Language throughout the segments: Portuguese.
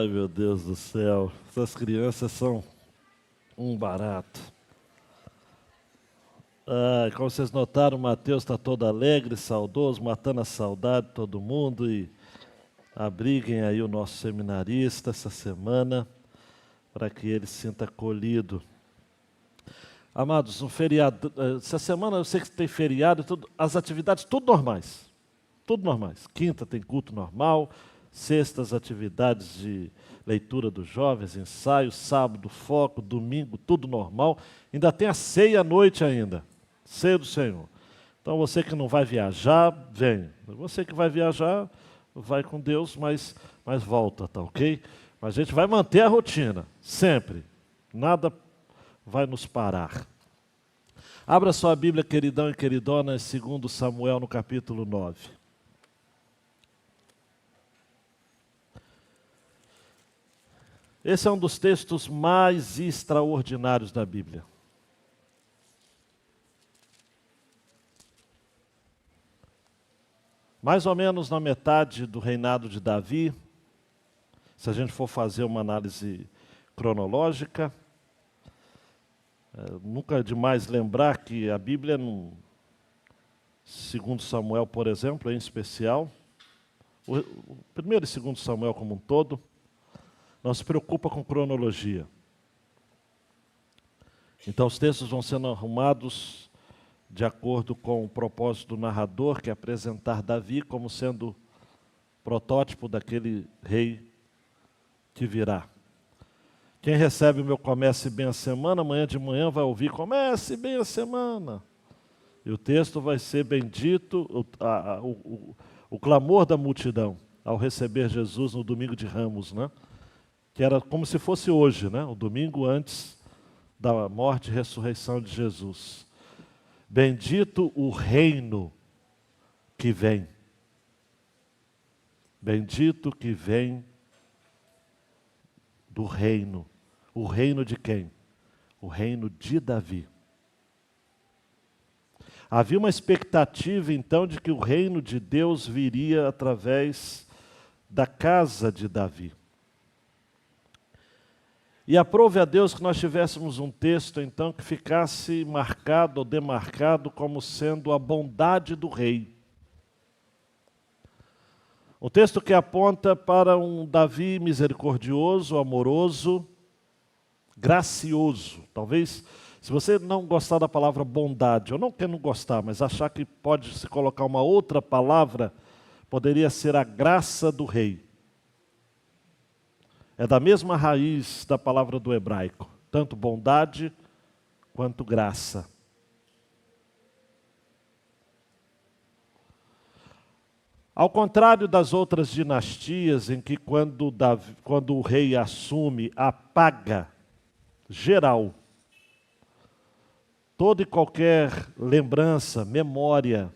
Ai, meu Deus do céu, essas crianças são um barato. Como vocês notaram, o Mateus está todo alegre, saudoso, matando a saudade de todo mundo. E abriguem aí o nosso seminarista essa semana, para que ele se sinta acolhido. Amados, um feriado, essa semana eu sei que tem feriado, as atividades tudo normais. Tudo normais. Quinta tem culto normal, sexta as atividades de leitura dos jovens, ensaio, sábado, foco, domingo, tudo normal. Ainda tem a ceia à noite ainda, ceia do Senhor. Então você que não vai viajar, vem. Você que vai viajar, vai com Deus, mas volta, tá ok? Mas a gente vai manter a rotina, sempre. Nada vai nos parar. Abra sua Bíblia, queridão e queridona, em 2 Samuel, no capítulo 9. Esse é um dos textos mais extraordinários da Bíblia. Mais ou menos na metade do reinado de Davi, se a gente for fazer uma análise cronológica, nunca é demais lembrar que a Bíblia, no 2 Samuel, por exemplo, em especial, o 1 e 2 Samuel como um todo, não se preocupa com cronologia. Então os textos vão sendo arrumados de acordo com o propósito do narrador, que é apresentar Davi como sendo protótipo daquele rei que virá. Quem recebe o meu Comece Bem a Semana, amanhã de manhã vai ouvir Comece Bem a Semana. E o texto vai ser bendito, o clamor da multidão ao receber Jesus no domingo de Ramos, né? Que era como se fosse hoje, né? O domingo antes da morte e ressurreição de Jesus. Bendito o reino que vem. Bendito que vem do reino. O reino de quem? O reino de Davi. Havia uma expectativa, então, de que o reino de Deus viria através da casa de Davi. E aprove a Deus que nós tivéssemos um texto, então, que ficasse marcado ou demarcado como sendo a bondade do rei. Um texto que aponta para um Davi misericordioso, amoroso, gracioso. Talvez, se você não gostar da palavra bondade, ou não quer não gostar, mas achar que pode se colocar uma outra palavra, poderia ser a graça do rei. É da mesma raiz da palavra do hebraico, tanto bondade quanto graça. Ao contrário das outras dinastias, em que quando o rei assume, apaga geral toda e qualquer lembrança, memória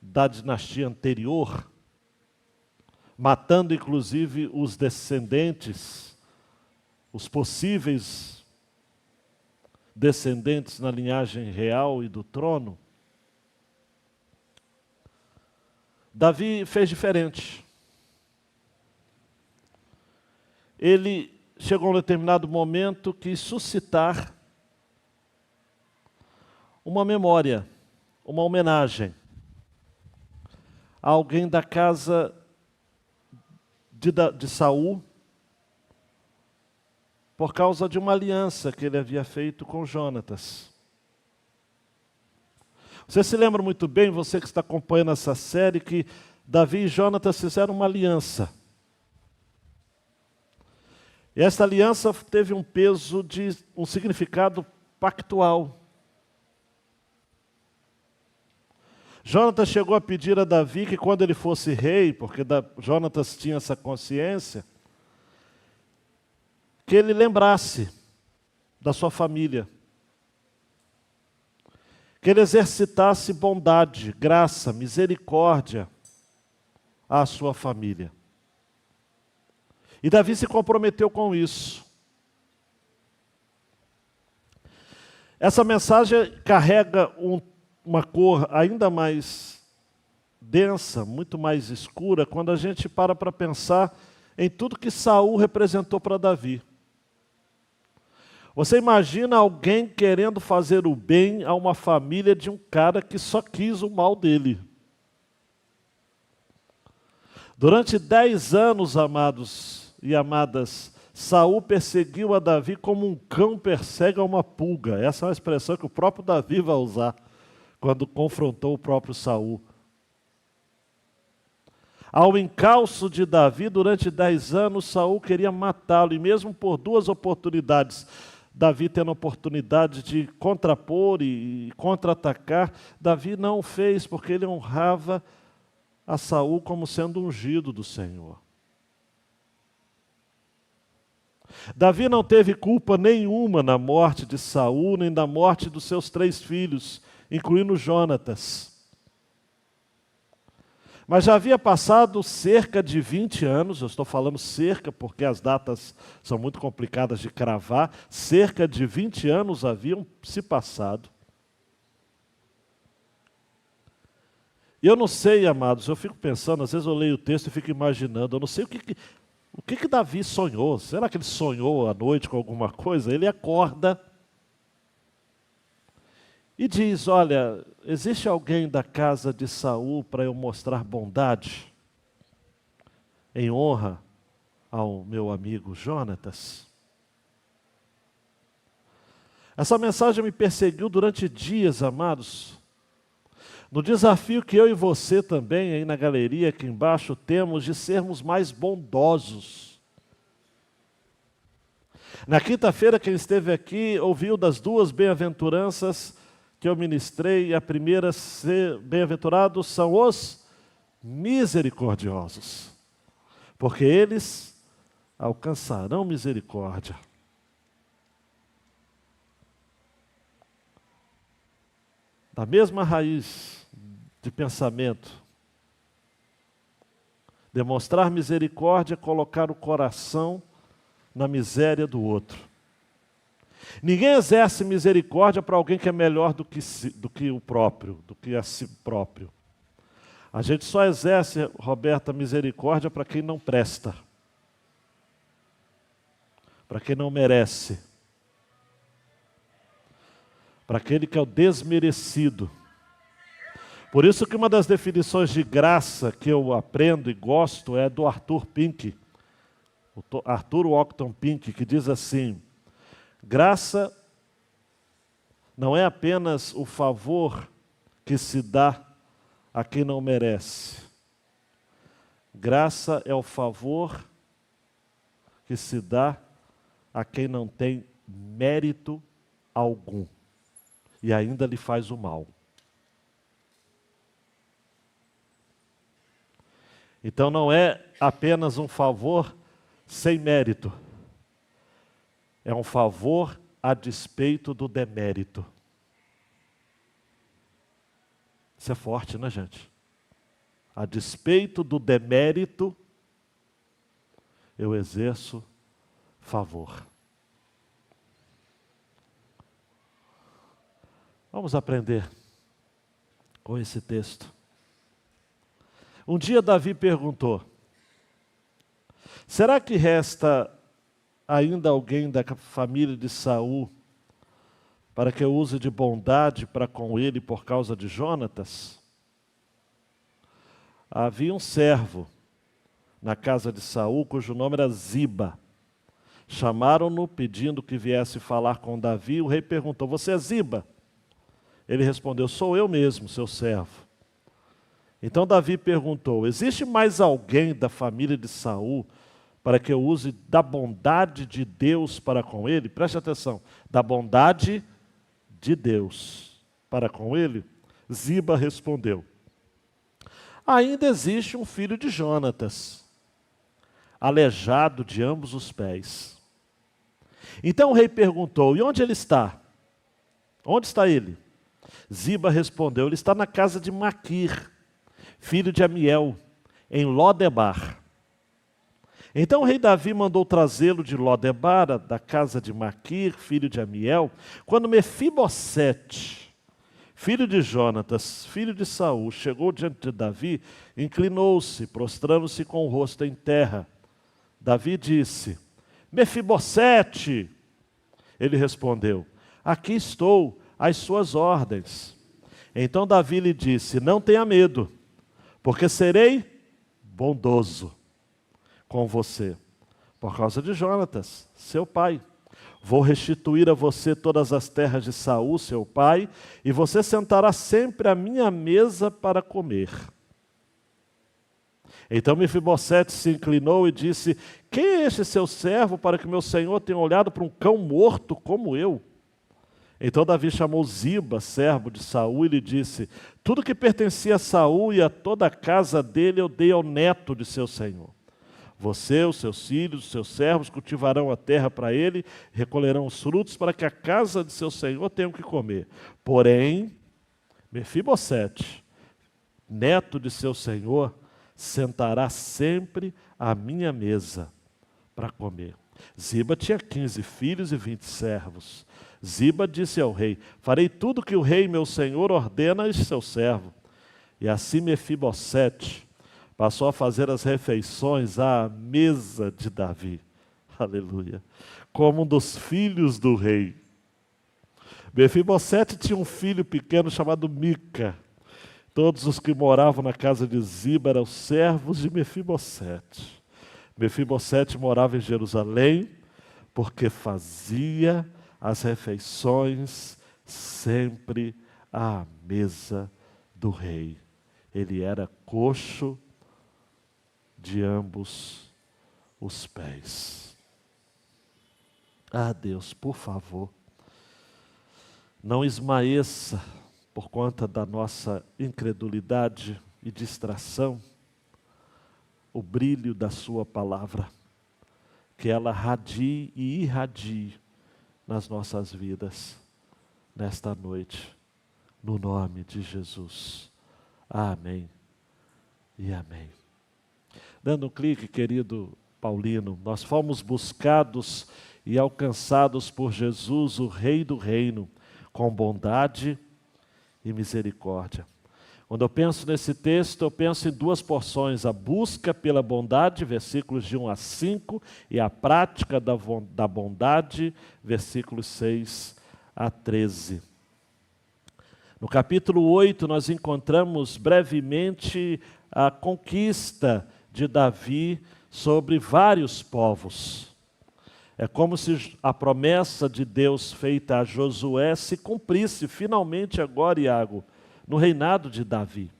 da dinastia anterior, matando inclusive os descendentes, os possíveis descendentes na linhagem real e do trono, Davi fez diferente. Ele chegou a um determinado momento que suscitar uma memória, uma homenagem a alguém da casa de Saul, por causa de uma aliança que ele havia feito com Jonatas. Você se lembra muito bem, você que está acompanhando essa série, que Davi e Jonatas fizeram uma aliança. E essa aliança teve um peso, um significado pactual. Jonatas chegou a pedir a Davi que quando ele fosse rei, porque Jonatas tinha essa consciência, que ele lembrasse da sua família. Que ele exercitasse bondade, graça, misericórdia à sua família. E Davi se comprometeu com isso. Essa mensagem carrega uma cor ainda mais densa, muito mais escura, quando a gente para pensar em tudo que Saul representou para Davi. Você imagina alguém querendo fazer o bem a uma família de um cara que só quis o mal dele. Durante 10 anos, amados e amadas, Saul perseguiu a Davi como um cão persegue a uma pulga. Essa é uma expressão que o próprio Davi vai usar quando confrontou o próprio Saul. Ao encalço de Davi, durante 10 anos, Saul queria matá-lo, e mesmo por 2 oportunidades, Davi tendo a oportunidade de contrapor e contra-atacar, Davi não o fez, porque ele honrava a Saul como sendo ungido do Senhor. Davi não teve culpa nenhuma na morte de Saul, nem na morte dos seus 3 filhos, incluindo Jonatas. Mas já havia passado cerca de 20 anos, eu estou falando cerca porque as datas são muito complicadas de cravar, cerca de 20 anos haviam se passado. E eu não sei, amados, eu fico pensando, às vezes eu leio o texto e fico imaginando, eu não sei o que Davi sonhou. Será que ele sonhou à noite com alguma coisa? Ele acorda e diz, olha, existe alguém da casa de Saul para eu mostrar bondade em honra ao meu amigo Jonatas? Essa mensagem me perseguiu durante dias, amados. No desafio que eu e você também, aí na galeria, aqui embaixo, temos de sermos mais bondosos. Na quinta-feira, quem esteve aqui ouviu das 2 bem-aventuranças que eu ministrei. A primeira, ser bem-aventurados são os misericordiosos, porque eles alcançarão misericórdia. Da mesma raiz de pensamento, demonstrar misericórdia é colocar o coração na miséria do outro. Ninguém exerce misericórdia para alguém que é melhor do que o próprio, do que a si próprio. A gente só exerce, Roberta, misericórdia para quem não presta, para quem não merece, para aquele que é o desmerecido. Por isso que uma das definições de graça que eu aprendo e gosto é do Arthur Pink, o Arthur Octon Pink, que diz assim: graça não é apenas o favor que se dá a quem não merece. Graça é o favor que se dá a quem não tem mérito algum e ainda lhe faz o mal. Então não é apenas um favor sem mérito. É um favor a despeito do demérito. Isso é forte, né, gente? A despeito do demérito, eu exerço favor. Vamos aprender com esse texto. Um dia Davi perguntou: será que resta ainda alguém da família de Saul para que eu use de bondade para com ele por causa de Jonatas? Havia um servo na casa de Saul cujo nome era Ziba. Chamaram-no pedindo que viesse falar com Davi. O rei perguntou: você é Ziba? Ele respondeu: sou eu mesmo, seu servo. Então Davi perguntou: existe mais alguém da família de Saul para que eu use da bondade de Deus para com ele? Preste atenção, da bondade de Deus para com ele? Ziba respondeu: ainda existe um filho de Jonatas, aleijado de ambos os pés. Então o rei perguntou: e onde ele está? Onde está ele? Ziba respondeu: ele está na casa de Maquir, filho de Amiel, em Lodebar. Então o rei Davi mandou trazê-lo de Lodebar, da casa de Maquir, filho de Amiel. Quando Mefibosete, filho de Jonatas, filho de Saul, chegou diante de Davi, inclinou-se, prostrando-se com o rosto em terra. Davi disse: Mefibosete. Ele respondeu: aqui estou, às suas ordens. Então Davi lhe disse: não tenha medo, porque serei bondoso com você, por causa de Jonatas, seu pai. Vou restituir a você todas as terras de Saul, seu pai, e você sentará sempre à minha mesa para comer. Então Mefibosete se inclinou e disse: quem é este seu servo para que meu senhor tenha olhado para um cão morto como eu? Então Davi chamou Ziba, servo de Saul, e lhe disse: tudo que pertencia a Saul e a toda a casa dele eu dei ao neto de seu senhor. Você, os seus filhos, os seus servos cultivarão a terra para ele, recolherão os frutos para que a casa de seu senhor tenha o que comer. Porém, Mefibosete, neto de seu senhor, sentará sempre à minha mesa para comer. Ziba tinha 15 filhos e 20 servos. Ziba disse ao rei: farei tudo que o rei meu senhor ordena a seu servo. E assim Mefibosete passou a fazer as refeições à mesa de Davi. Aleluia. Como um dos filhos do rei. Mefibosete tinha um filho pequeno chamado Mica. Todos os que moravam na casa de Ziba eram servos de Mefibosete. Mefibosete morava em Jerusalém, porque fazia as refeições sempre à mesa do rei. Ele era coxo de ambos os pés. Ah, Deus, por favor, não esmaeça por conta da nossa incredulidade e distração o brilho da sua palavra, que ela radie e irradie nas nossas vidas, nesta noite, no nome de Jesus. Amém e amém. Dando um clique, querido Paulino, nós fomos buscados e alcançados por Jesus, o Rei do Reino, com bondade e misericórdia. Quando eu penso nesse texto, eu penso em duas porções: a busca pela bondade, versículos de 1 a 5, e a prática da bondade, versículos 6 a 13. No capítulo 8, nós encontramos brevemente a conquista de Davi sobre vários povos. É como se a promessa de Deus feita a Josué se cumprisse finalmente agora, Iago, no reinado de Davi.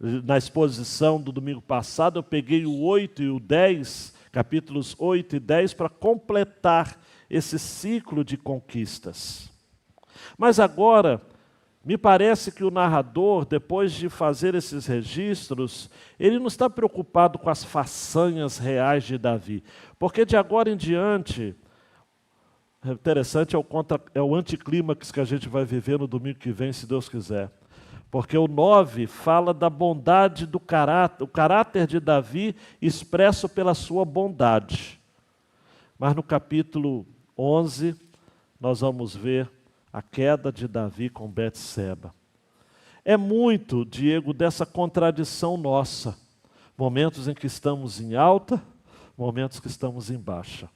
Na exposição do domingo passado, eu peguei o 8 e o 10, capítulos 8 e 10, para completar esse ciclo de conquistas. Mas agora, me parece que o narrador, depois de fazer esses registros, ele não está preocupado com as façanhas reais de Davi, porque de agora em diante, é interessante, é o anticlímax que a gente vai viver no domingo que vem, se Deus quiser. Porque o 9 fala da bondade do caráter, o caráter de Davi expresso pela sua bondade. Mas no capítulo 11, nós vamos ver a queda de Davi com Betseba. É muito, Diego, dessa contradição nossa. Momentos em que estamos em alta, momentos que estamos em baixa.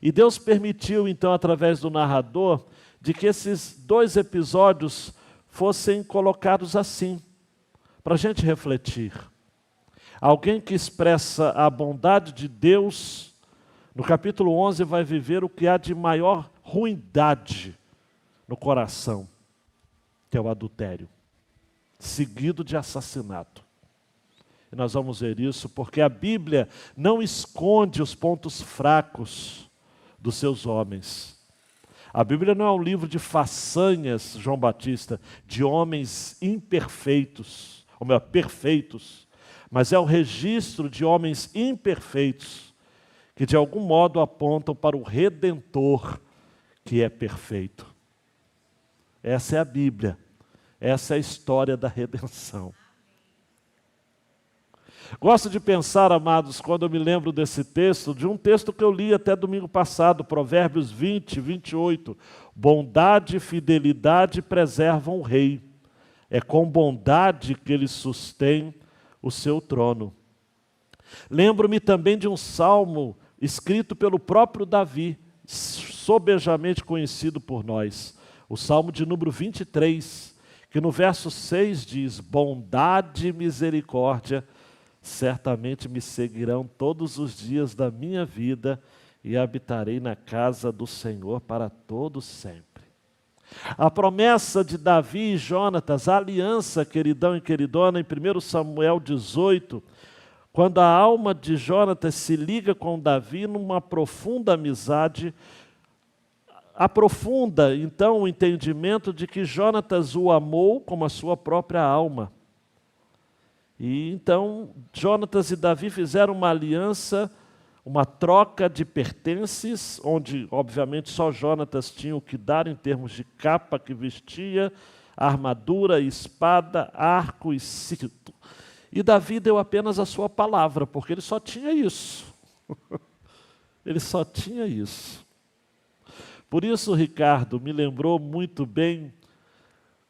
E Deus permitiu, então, através do narrador, de que esses dois episódios fossem colocados assim, para a gente refletir. Alguém que expressa a bondade de Deus, no capítulo 11, vai viver o que há de maior ruindade no coração, que é o adultério, seguido de assassinato. E nós vamos ver isso porque a Bíblia não esconde os pontos fracos dos seus homens. A Bíblia não é um livro de façanhas, João Batista, de homens imperfeitos, ou melhor, perfeitos, mas é o registro de homens imperfeitos, que de algum modo apontam para o Redentor, que é perfeito. Essa é a Bíblia, essa é a história da redenção. Gosto de pensar, amados, quando eu me lembro desse texto, de um texto que eu li até domingo passado, Provérbios 20, 28. Bondade e fidelidade preservam o rei. É com bondade que ele sustém o seu trono. Lembro-me também de um salmo escrito pelo próprio Davi, sobejamente conhecido por nós, o salmo de número 23, que no verso 6 diz: bondade e misericórdia certamente me seguirão todos os dias da minha vida e habitarei na casa do Senhor para todo sempre. A promessa de Davi e Jonatas, a aliança, queridão e queridona, em 1 Samuel 18, quando a alma de Jonatas se liga com Davi numa profunda amizade, aprofunda então o entendimento de que Jonatas o amou como a sua própria alma. E então Jonatas e Davi fizeram uma aliança, uma troca de pertences, onde obviamente só Jonatas tinha o que dar em termos de capa que vestia, armadura, espada, arco e cinto. E Davi deu apenas a sua palavra, porque ele só tinha isso. Ele só tinha isso. Por isso, Ricardo, me lembrou muito bem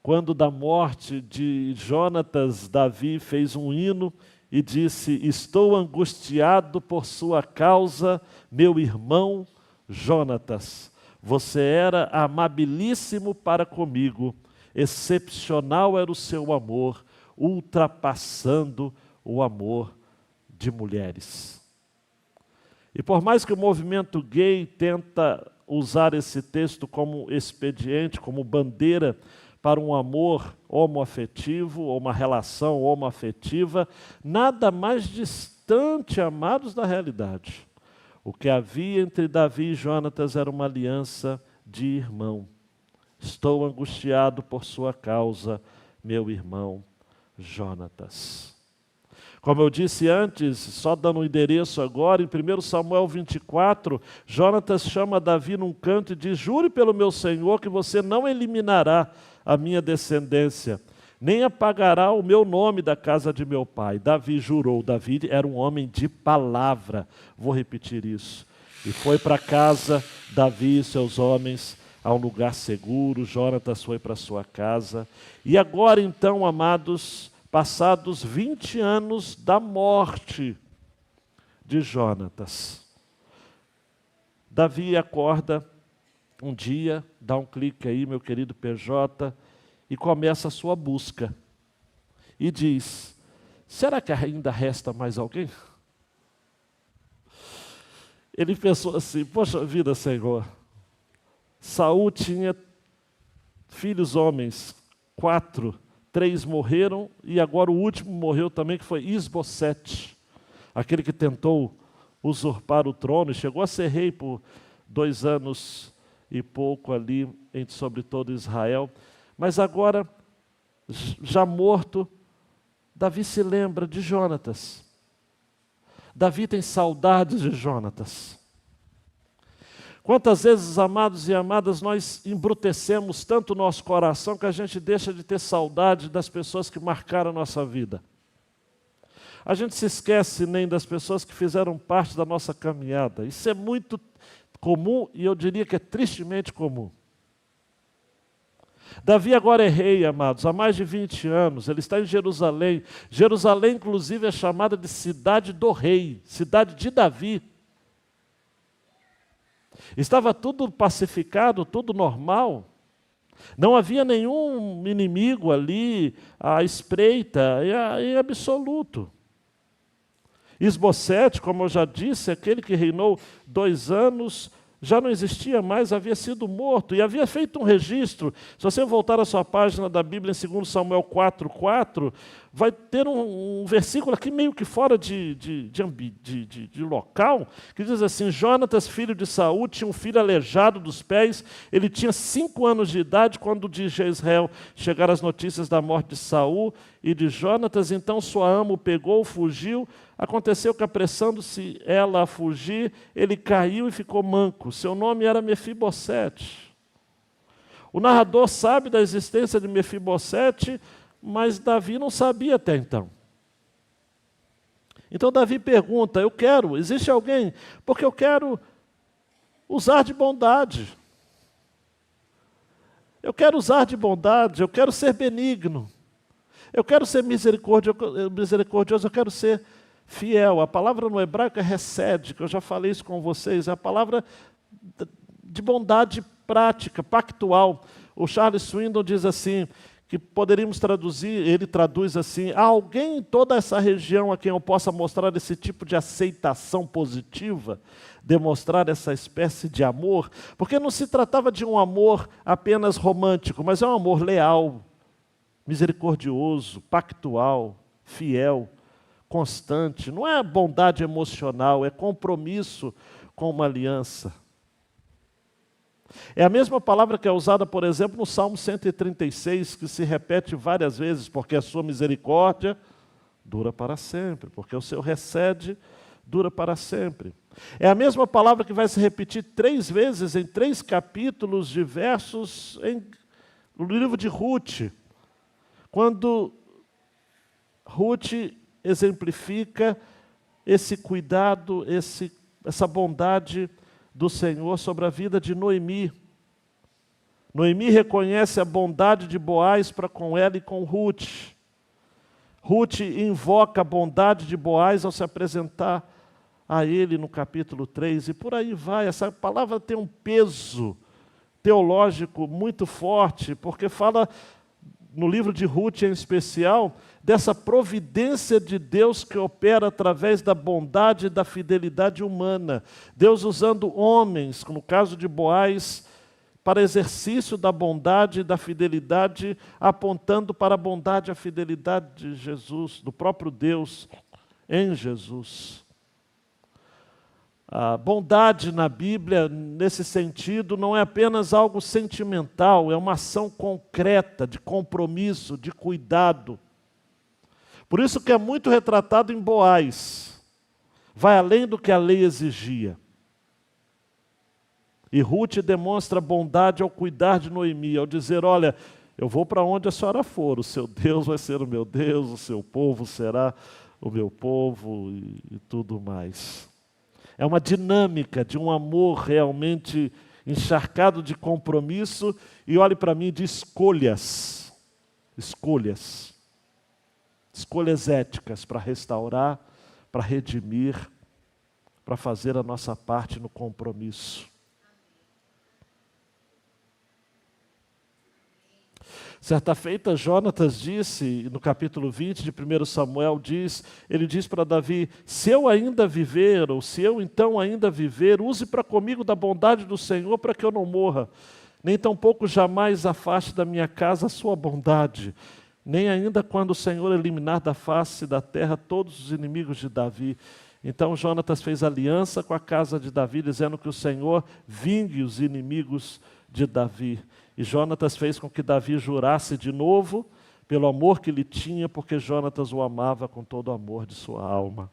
quando da morte de Jonatas, Davi fez um hino e disse: estou angustiado por sua causa, meu irmão Jonatas. Você era amabilíssimo para comigo, excepcional era o seu amor, ultrapassando o amor de mulheres. E por mais que o movimento gay tenta usar esse texto como expediente, como bandeira para um amor homoafetivo, ou uma relação homoafetiva, nada mais distante, amados, da realidade. O que havia entre Davi e Jonatas era uma aliança de irmão. Estou angustiado por sua causa, meu irmão Jonatas. Como eu disse antes, só dando um endereço agora, em 1 Samuel 24, Jonatas chama Davi num canto e diz: jure pelo meu Senhor que você não eliminará a minha descendência, nem apagará o meu nome da casa de meu pai. Davi jurou. Davi era um homem de palavra. Vou repetir isso. E foi para casa, Davi e seus homens, a um lugar seguro. Jonatas foi para sua casa. E agora então, amados, passados 20 anos da morte de Jonatas, Davi acorda um dia, dá um clique aí, meu querido PJ, e começa a sua busca. E diz: será que ainda resta mais alguém? Ele pensou assim: poxa vida, Senhor, Saul tinha filhos homens, 4, 3 morreram, e agora o último morreu também, que foi Isbosete, aquele que tentou usurpar o trono e chegou a ser rei por 2 anos e pouco ali sobre todo Israel. Mas agora, já morto, Davi se lembra de Jonatas. Davi tem saudades de Jonatas. Quantas vezes, amados e amadas, nós embrutecemos tanto o nosso coração que a gente deixa de ter saudade das pessoas que marcaram a nossa vida. A gente se esquece nem das pessoas que fizeram parte da nossa caminhada. Isso é muito comum, e eu diria que é tristemente comum. Davi agora é rei, amados, há mais de 20 anos, ele está em Jerusalém. Jerusalém, inclusive, é chamada de cidade do rei, cidade de Davi. Estava tudo pacificado, tudo normal. Não havia nenhum inimigo ali à espreita, em absoluto. Isbosete, como eu já disse, aquele que reinou 2 anos, já não existia mais, havia sido morto e havia feito um registro. Se você voltar à sua página da Bíblia em 2 Samuel 4:4, vai ter um versículo aqui meio que fora de local, que diz assim: Jonatas, filho de Saul, tinha um filho aleijado dos pés, ele tinha 5 anos de idade quando de Jezreel chegaram as notícias da morte de Saul e de Jonatas. Então sua ama o pegou, fugiu. Aconteceu que, apressando-se ela a fugir, ele caiu e ficou manco. Seu nome era Mefibosete. O narrador sabe da existência de Mefibosete, mas Davi não sabia até então. Então Davi pergunta: existe alguém? Porque eu quero usar de bondade. Eu quero usar de bondade, eu quero ser benigno. Eu quero ser misericordioso, eu quero ser fiel. A palavra no hebraico é hesed, que eu já falei isso com vocês, é a palavra de bondade prática, pactual. O Charles Swindoll diz assim, que poderíamos traduzir, ele traduz assim: há alguém em toda essa região a quem eu possa mostrar esse tipo de aceitação positiva, demonstrar essa espécie de amor? Porque não se tratava de um amor apenas romântico, mas é um amor leal, misericordioso, pactual, fiel, constante. Não é bondade emocional, é compromisso com uma aliança. É a mesma palavra que é usada, por exemplo, no Salmo 136, que se repete várias vezes, porque a sua misericórdia dura para sempre, porque o seu hesed dura para sempre. É a mesma palavra que vai se repetir 3 vezes em 3 capítulos diversos no livro de Ruth, quando Ruth exemplifica esse cuidado, essa bondade do Senhor sobre a vida de Noemi. Noemi reconhece a bondade de Boaz para com ela e com Ruth. Ruth invoca a bondade de Boaz ao se apresentar a ele no capítulo 3, e por aí vai. Essa palavra tem um peso teológico muito forte, porque fala, no livro de Ruth em especial, dessa providência de Deus que opera através da bondade e da fidelidade humana. Deus usando homens, no caso de Boaz, para exercício da bondade e da fidelidade, apontando para a bondade e a fidelidade de Jesus, do próprio Deus em Jesus. A bondade na Bíblia, nesse sentido, não é apenas algo sentimental, é uma ação concreta, de compromisso, de cuidado. Por isso que é muito retratado em Boaz. Vai além do que a lei exigia. E Ruth demonstra bondade ao cuidar de Noemi, ao dizer: olha, eu vou para onde a senhora for, o seu Deus vai ser o meu Deus, o seu povo será o meu povo e tudo mais. É uma dinâmica de um amor realmente encharcado de compromisso e, olhe para mim, de escolhas. Escolhas. Escolhas éticas para restaurar, para redimir, para fazer a nossa parte no compromisso. Certa feita, Jonatas disse, no capítulo 20 de 1 Samuel, ele diz para Davi: se eu ainda viver, ou se eu então ainda viver, use para comigo da bondade do Senhor para que eu não morra, nem tampouco jamais afaste da minha casa a sua bondade, nem ainda quando o Senhor eliminar da face da terra todos os inimigos de Davi. Então Jonatas fez aliança com a casa de Davi, dizendo que o Senhor vingue os inimigos de Davi. E Jonatas fez com que Davi jurasse de novo, pelo amor que lhe tinha, porque Jonatas o amava com todo o amor de sua alma.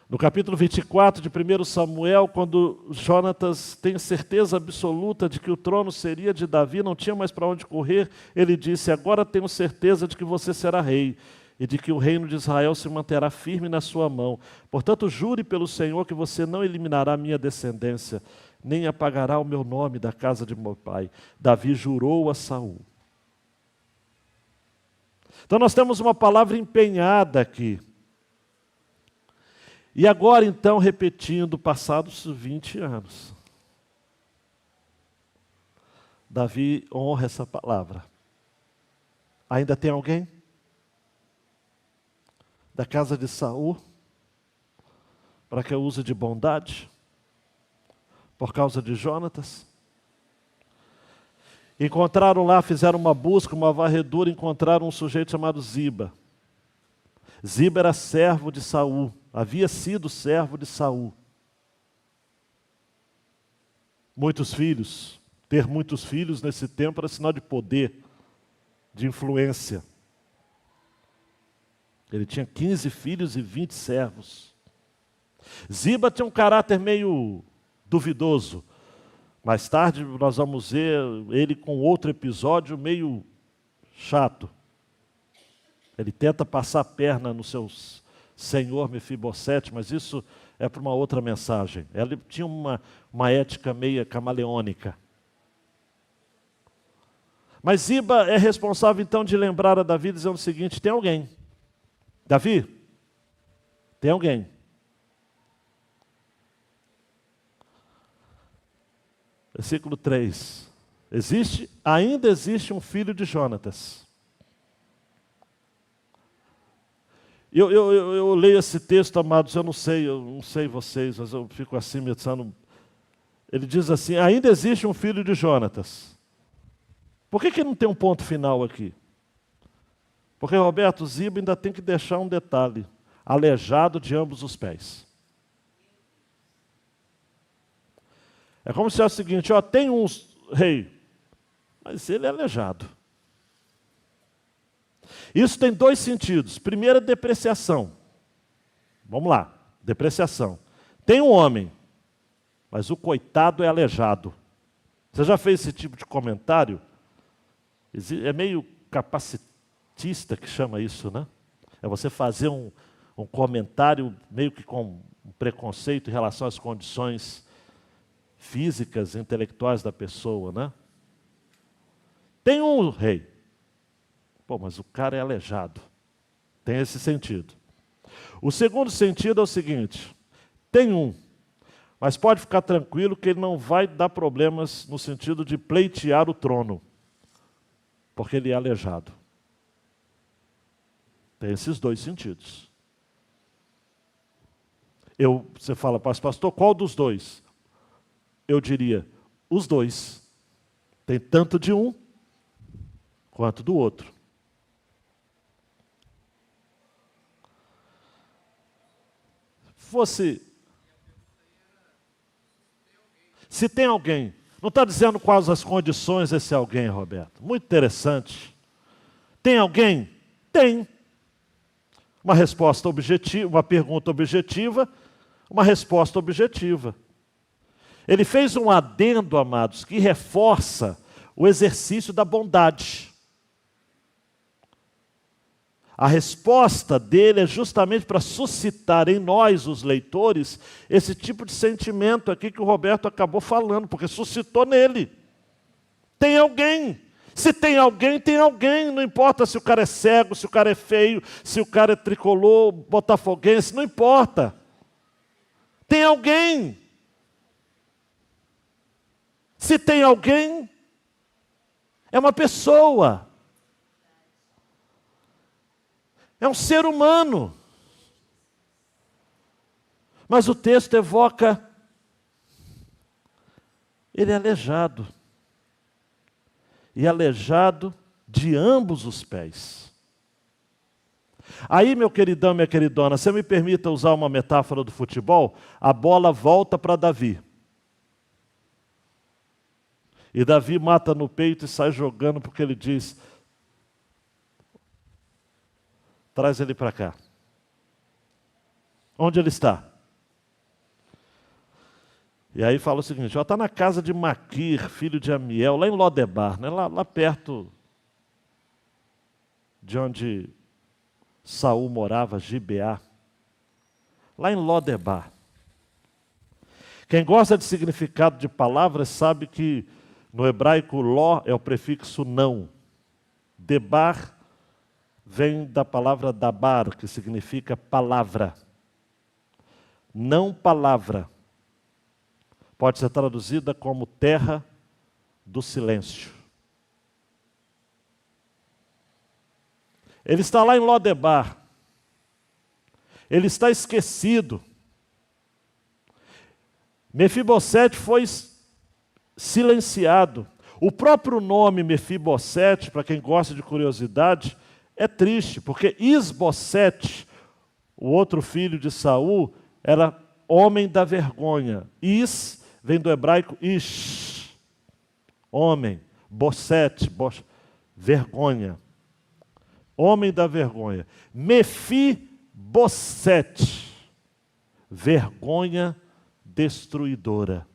No capítulo 24 de 1 Samuel, quando Jonatas tem certeza absoluta de que o trono seria de Davi, não tinha mais para onde correr, ele disse: agora tenho certeza de que você será rei, e de que o reino de Israel se manterá firme na sua mão. Portanto, jure pelo Senhor que você não eliminará a minha descendência, nem apagará o meu nome da casa de meu pai. Davi jurou a Saul. Então nós temos uma palavra empenhada aqui. E agora então, repetindo, passados 20 anos, Davi honra essa palavra. Ainda tem alguém da casa de Saul para que eu use de bondade? Por causa de Jonatas? Encontraram lá, fizeram uma busca, uma varredura, encontraram um sujeito chamado Ziba. Ziba era servo de Saul, havia sido servo de Saul. Muitos filhos. Ter muitos filhos nesse tempo era sinal de poder, de influência. Ele tinha 15 filhos e 20 servos. Ziba tinha um caráter meio duvidoso. Mais tarde nós vamos ver ele com outro episódio meio chato. Ele tenta passar a perna no seu senhor Mefibosete, mas isso é para uma outra mensagem. Ele tinha uma ética meio camaleônica. Mas Ziba é responsável então de lembrar a Davi dizendo o seguinte: tem alguém Davi, tem alguém. Versículo 3. Ainda existe um filho de Jonatas. Eu leio esse texto, amados, eu não sei vocês, mas eu fico assim pensando. Ele diz assim, ainda existe um filho de Jonatas. Por que não tem um ponto final aqui? Porque Roberto Ziba ainda tem que deixar um detalhe. Aleijado de ambos os pés. É como se é o seguinte, tem um rei, mas ele é aleijado. Isso tem dois sentidos. Primeiro, depreciação. Vamos lá, depreciação. Tem um homem, mas o coitado é aleijado. Você já fez esse tipo de comentário? É meio capacitista que chama isso, né? É você fazer um comentário meio que com um preconceito em relação às condições físicas, intelectuais da pessoa, né? Tem um rei. Pô, mas o cara é aleijado. Tem esse sentido. O segundo sentido é o seguinte: tem um, mas pode ficar tranquilo que ele não vai dar problemas no sentido de pleitear o trono, porque ele é aleijado. Tem esses dois sentidos. Você fala, pastor, qual dos dois? Eu diria, os dois. Tem tanto de um quanto do outro. Se tem alguém, não está dizendo quais as condições desse alguém, Roberto. Muito interessante. Tem alguém? Tem. Uma resposta objetiva, uma pergunta objetiva, uma resposta objetiva. Ele fez um adendo, amados, que reforça o exercício da bondade. A resposta dele é justamente para suscitar em nós, os leitores, esse tipo de sentimento aqui que o Roberto acabou falando, porque suscitou nele. Tem alguém. Se tem alguém, tem alguém. Não importa se o cara é cego, se o cara é feio, se o cara é tricolor, botafoguense, não importa. Tem alguém. Se tem alguém, é uma pessoa. É um ser humano. Mas o texto evoca, ele é aleijado. E aleijado de ambos os pés. Aí, meu queridão, minha queridona, você me permita usar uma metáfora do futebol? A bola volta para Davi. E Davi mata no peito e sai jogando porque ele diz, traz ele para cá. Onde ele está? E aí fala o seguinte, está na casa de Maquir, filho de Amiel, lá em Lodebar, né? lá perto de onde Saul morava, Gibeá. Lá em Lodebar. Quem gosta de significado de palavras sabe que no hebraico Ló é o prefixo não. Debar vem da palavra dabar, que significa palavra. Não palavra. Pode ser traduzida como terra do silêncio. Ele está lá em Lodebar. Ele está esquecido. Mefibosete foi silenciado. O próprio nome Mefibosete, para quem gosta de curiosidade, é triste, porque Isbosete, o outro filho de Saul, era homem da vergonha. Is vem do hebraico ish, homem, bosete, vergonha. Homem da vergonha. Mefibosete, vergonha destruidora.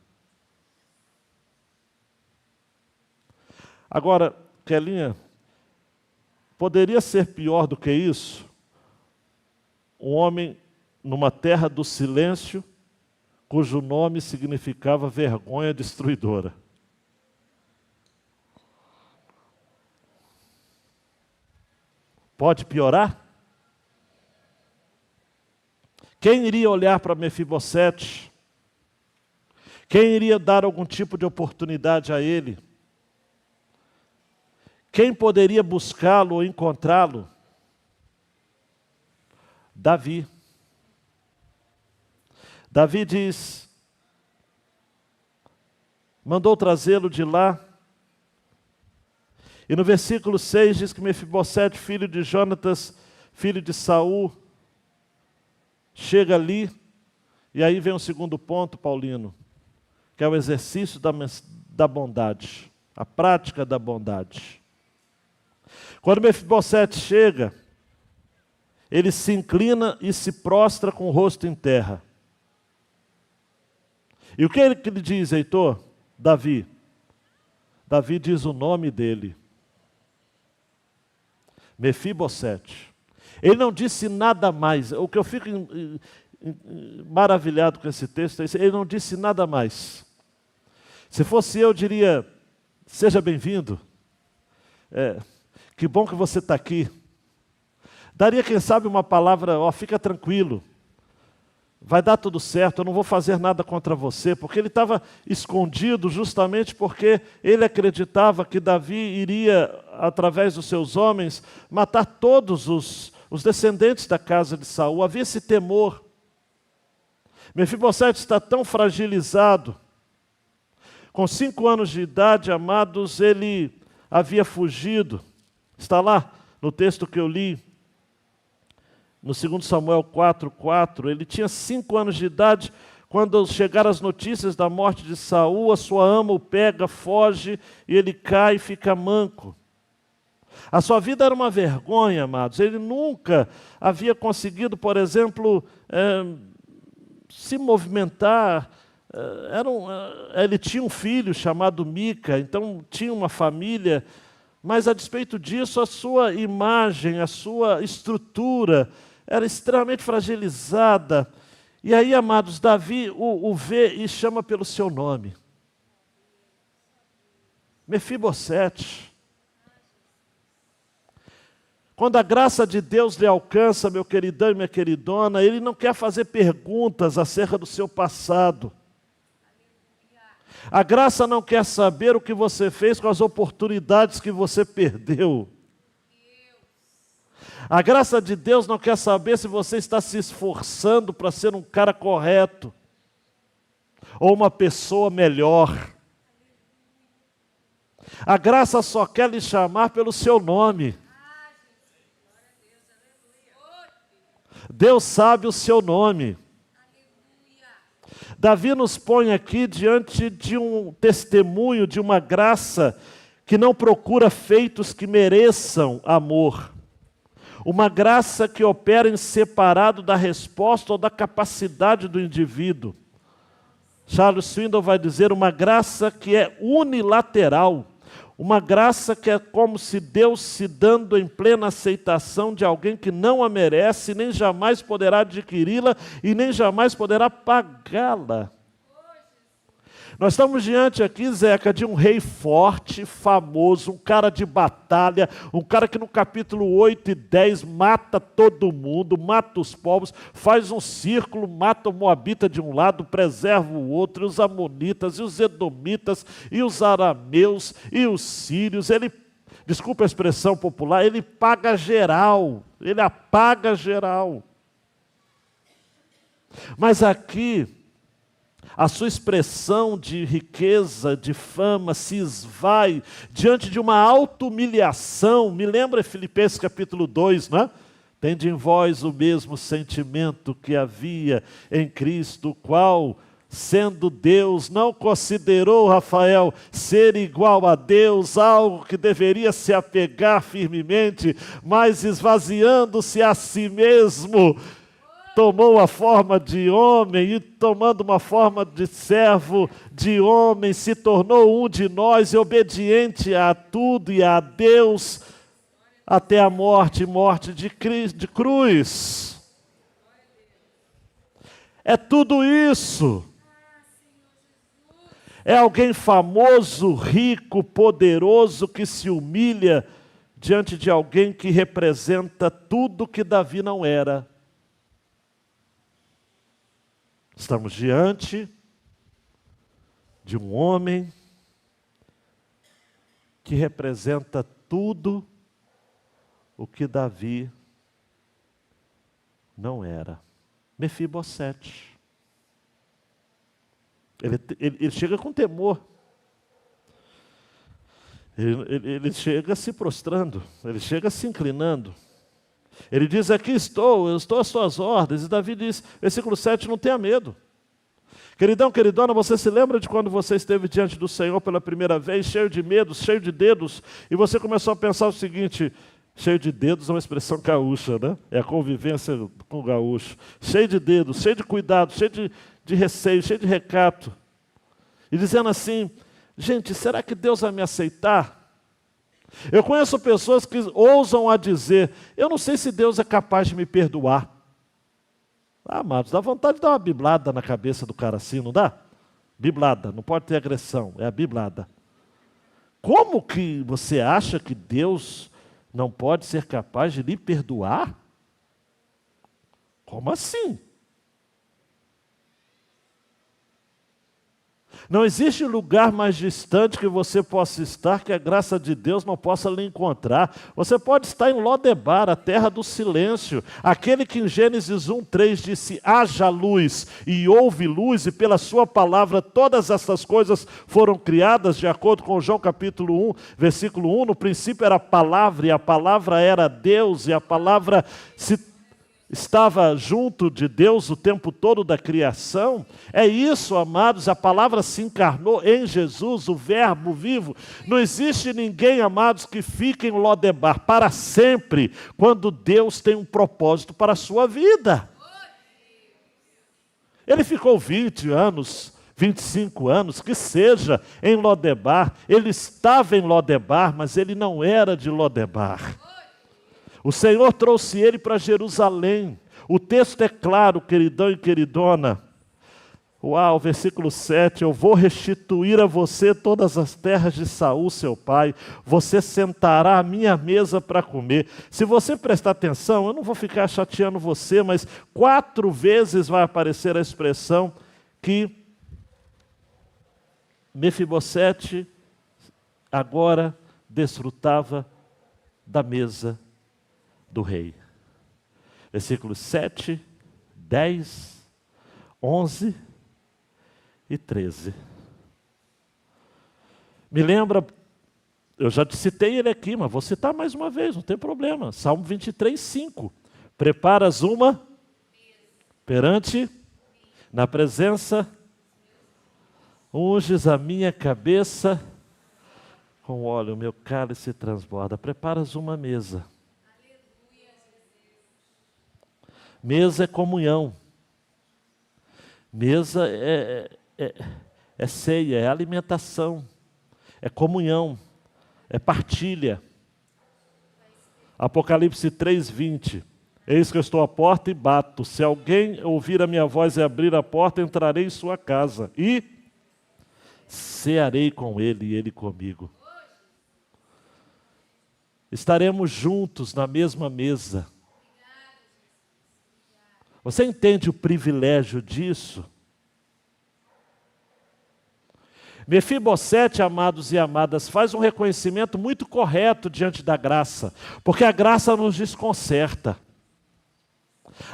Agora, Kelinha, poderia ser pior do que isso? Um homem numa terra do silêncio, cujo nome significava vergonha destruidora. Pode piorar? Quem iria olhar para Mefibosete? Quem iria dar algum tipo de oportunidade a ele? Quem poderia buscá-lo ou encontrá-lo? Davi. Davi diz, mandou trazê-lo de lá. E no versículo 6 diz que Mefibosete, filho de Jonatas, filho de Saul, chega ali, e aí vem o segundo ponto, Paulino, que é o exercício da bondade, a prática da bondade. Quando Mefibosete chega, ele se inclina e se prostra com o rosto em terra. E o que ele diz, Heitor? Davi. Davi diz o nome dele. Mefibosete. Ele não disse nada mais. O que eu fico maravilhado com esse texto é isso. Ele não disse nada mais. Se fosse eu diria, seja bem-vindo. Que bom que você está aqui. Daria, quem sabe, uma palavra, fica tranquilo. Vai dar tudo certo, eu não vou fazer nada contra você, porque ele estava escondido justamente porque ele acreditava que Davi iria, através dos seus homens, matar todos os descendentes da casa de Saul. Havia esse temor. Mefibosete está tão fragilizado. Com 5 anos de idade, amados, ele havia fugido. Está lá no texto que eu li, no 2 Samuel 4:4, ele tinha 5 anos de idade, quando chegaram as notícias da morte de Saul, a sua ama o pega, foge, e ele cai e fica manco. A sua vida era uma vergonha, amados. Ele nunca havia conseguido, por exemplo, se movimentar. Ele tinha um filho chamado Mica, então tinha uma família, mas a despeito disso, a sua imagem, a sua estrutura era extremamente fragilizada. E aí, amados, Davi o vê e chama pelo seu nome. Mefibosete. Quando a graça de Deus lhe alcança, meu queridão e minha queridona, ele não quer fazer perguntas acerca do seu passado. A graça não quer saber o que você fez com as oportunidades que você perdeu. A graça de Deus não quer saber se você está se esforçando para ser um cara correto ou uma pessoa melhor. A graça só quer lhe chamar pelo seu nome. Deus sabe o seu nome. Davi nos põe aqui diante de um testemunho, de uma graça que não procura feitos que mereçam amor. Uma graça que opera em separado da resposta ou da capacidade do indivíduo. Charles Swindoll vai dizer uma graça que é unilateral. Uma graça que é como se Deus se dando em plena aceitação de alguém que não a merece, nem jamais poderá adquiri-la e nem jamais poderá pagá-la. Nós estamos diante aqui, Zeca, de um rei forte, famoso, um cara de batalha, um cara que no capítulo 8 e 10 mata todo mundo, mata os povos, faz um círculo, mata o moabita de um lado, preserva o outro, os amonitas, e os edomitas, e os arameus, e os sírios. Ele, desculpa a expressão popular, ele paga geral, ele apaga geral. Mas aqui, a sua expressão de riqueza, de fama, se esvai diante de uma auto-humilhação. Me lembra Filipenses capítulo 2, não é? Tende em vós o mesmo sentimento que havia em Cristo, o qual, sendo Deus, não considerou, Rafael, ser igual a Deus, algo que deveria se apegar firmemente, mas esvaziando-se a si mesmo, tomou a forma de homem e, tomando uma forma de servo de homem, se tornou um de nós e obediente a tudo e a Deus até a morte de cruz. É tudo isso. É alguém famoso, rico, poderoso, que se humilha diante de alguém que representa tudo que Davi não era. Estamos diante de um homem que representa tudo o que Davi não era. Mefibosete. Ele chega com temor. Ele chega se prostrando. Ele chega se inclinando. Ele diz, aqui estou, eu estou às suas ordens. E Davi diz, versículo 7, não tenha medo. Queridão, queridona, você se lembra de quando você esteve diante do Senhor pela primeira vez, cheio de medos, cheio de dedos, e você começou a pensar o seguinte, cheio de dedos é uma expressão gaúcha, né? É a convivência com o gaúcho. Cheio de dedos, cheio de cuidado, cheio de receio, cheio de recato. E dizendo assim, gente, será que Deus vai me aceitar? Eu conheço pessoas que ousam a dizer, eu não sei se Deus é capaz de me perdoar. Amados, dá vontade de dar uma biblada na cabeça do cara assim, não dá? Biblada, não pode ter agressão, é a biblada. Como que você acha que Deus não pode ser capaz de lhe perdoar? Como assim? Não existe lugar mais distante que você possa estar que a graça de Deus não possa lhe encontrar. Você pode estar em Lodebar, a terra do silêncio. Aquele que em Gênesis 1:3 disse, haja luz, e houve luz, e pela sua palavra todas essas coisas foram criadas, de acordo com João capítulo 1, versículo 1. No princípio era a palavra, e a palavra era Deus, e a palavra estava junto de Deus o tempo todo da criação. É isso, amados, a palavra se encarnou em Jesus, o verbo vivo. Não existe ninguém, amados, que fique em Lodebar para sempre, quando Deus tem um propósito para a sua vida. Ele ficou 20 anos, 25 anos, que seja, em Lodebar. Ele estava em Lodebar, mas ele não era de Lodebar. O Senhor trouxe ele para Jerusalém. O texto é claro, queridão e queridona. Uau, versículo 7. Eu vou restituir a você todas as terras de Saul, seu pai. Você sentará à minha mesa para comer. Se você prestar atenção, eu não vou ficar chateando você, mas 4 vezes vai aparecer a expressão que Mefibosete agora desfrutava da mesa do rei. Versículos 7, 10, 11 e 13. Me lembra, eu já te citei ele aqui, mas vou citar mais uma vez, não tem problema. Salmo 23, 5. Preparas uma perante, na presença, unges a minha cabeça com óleo, o meu cálice transborda. Preparas uma mesa. Mesa é comunhão. Mesa é ceia, é alimentação, é comunhão, é partilha. Apocalipse 3:20. Eis que eu estou à porta e bato. Se alguém ouvir a minha voz e abrir a porta, entrarei em sua casa e cearei com ele e ele comigo. Estaremos juntos na mesma mesa. Você entende o privilégio disso? Mefibosete, amados e amadas, faz um reconhecimento muito correto diante da graça, porque a graça nos desconcerta.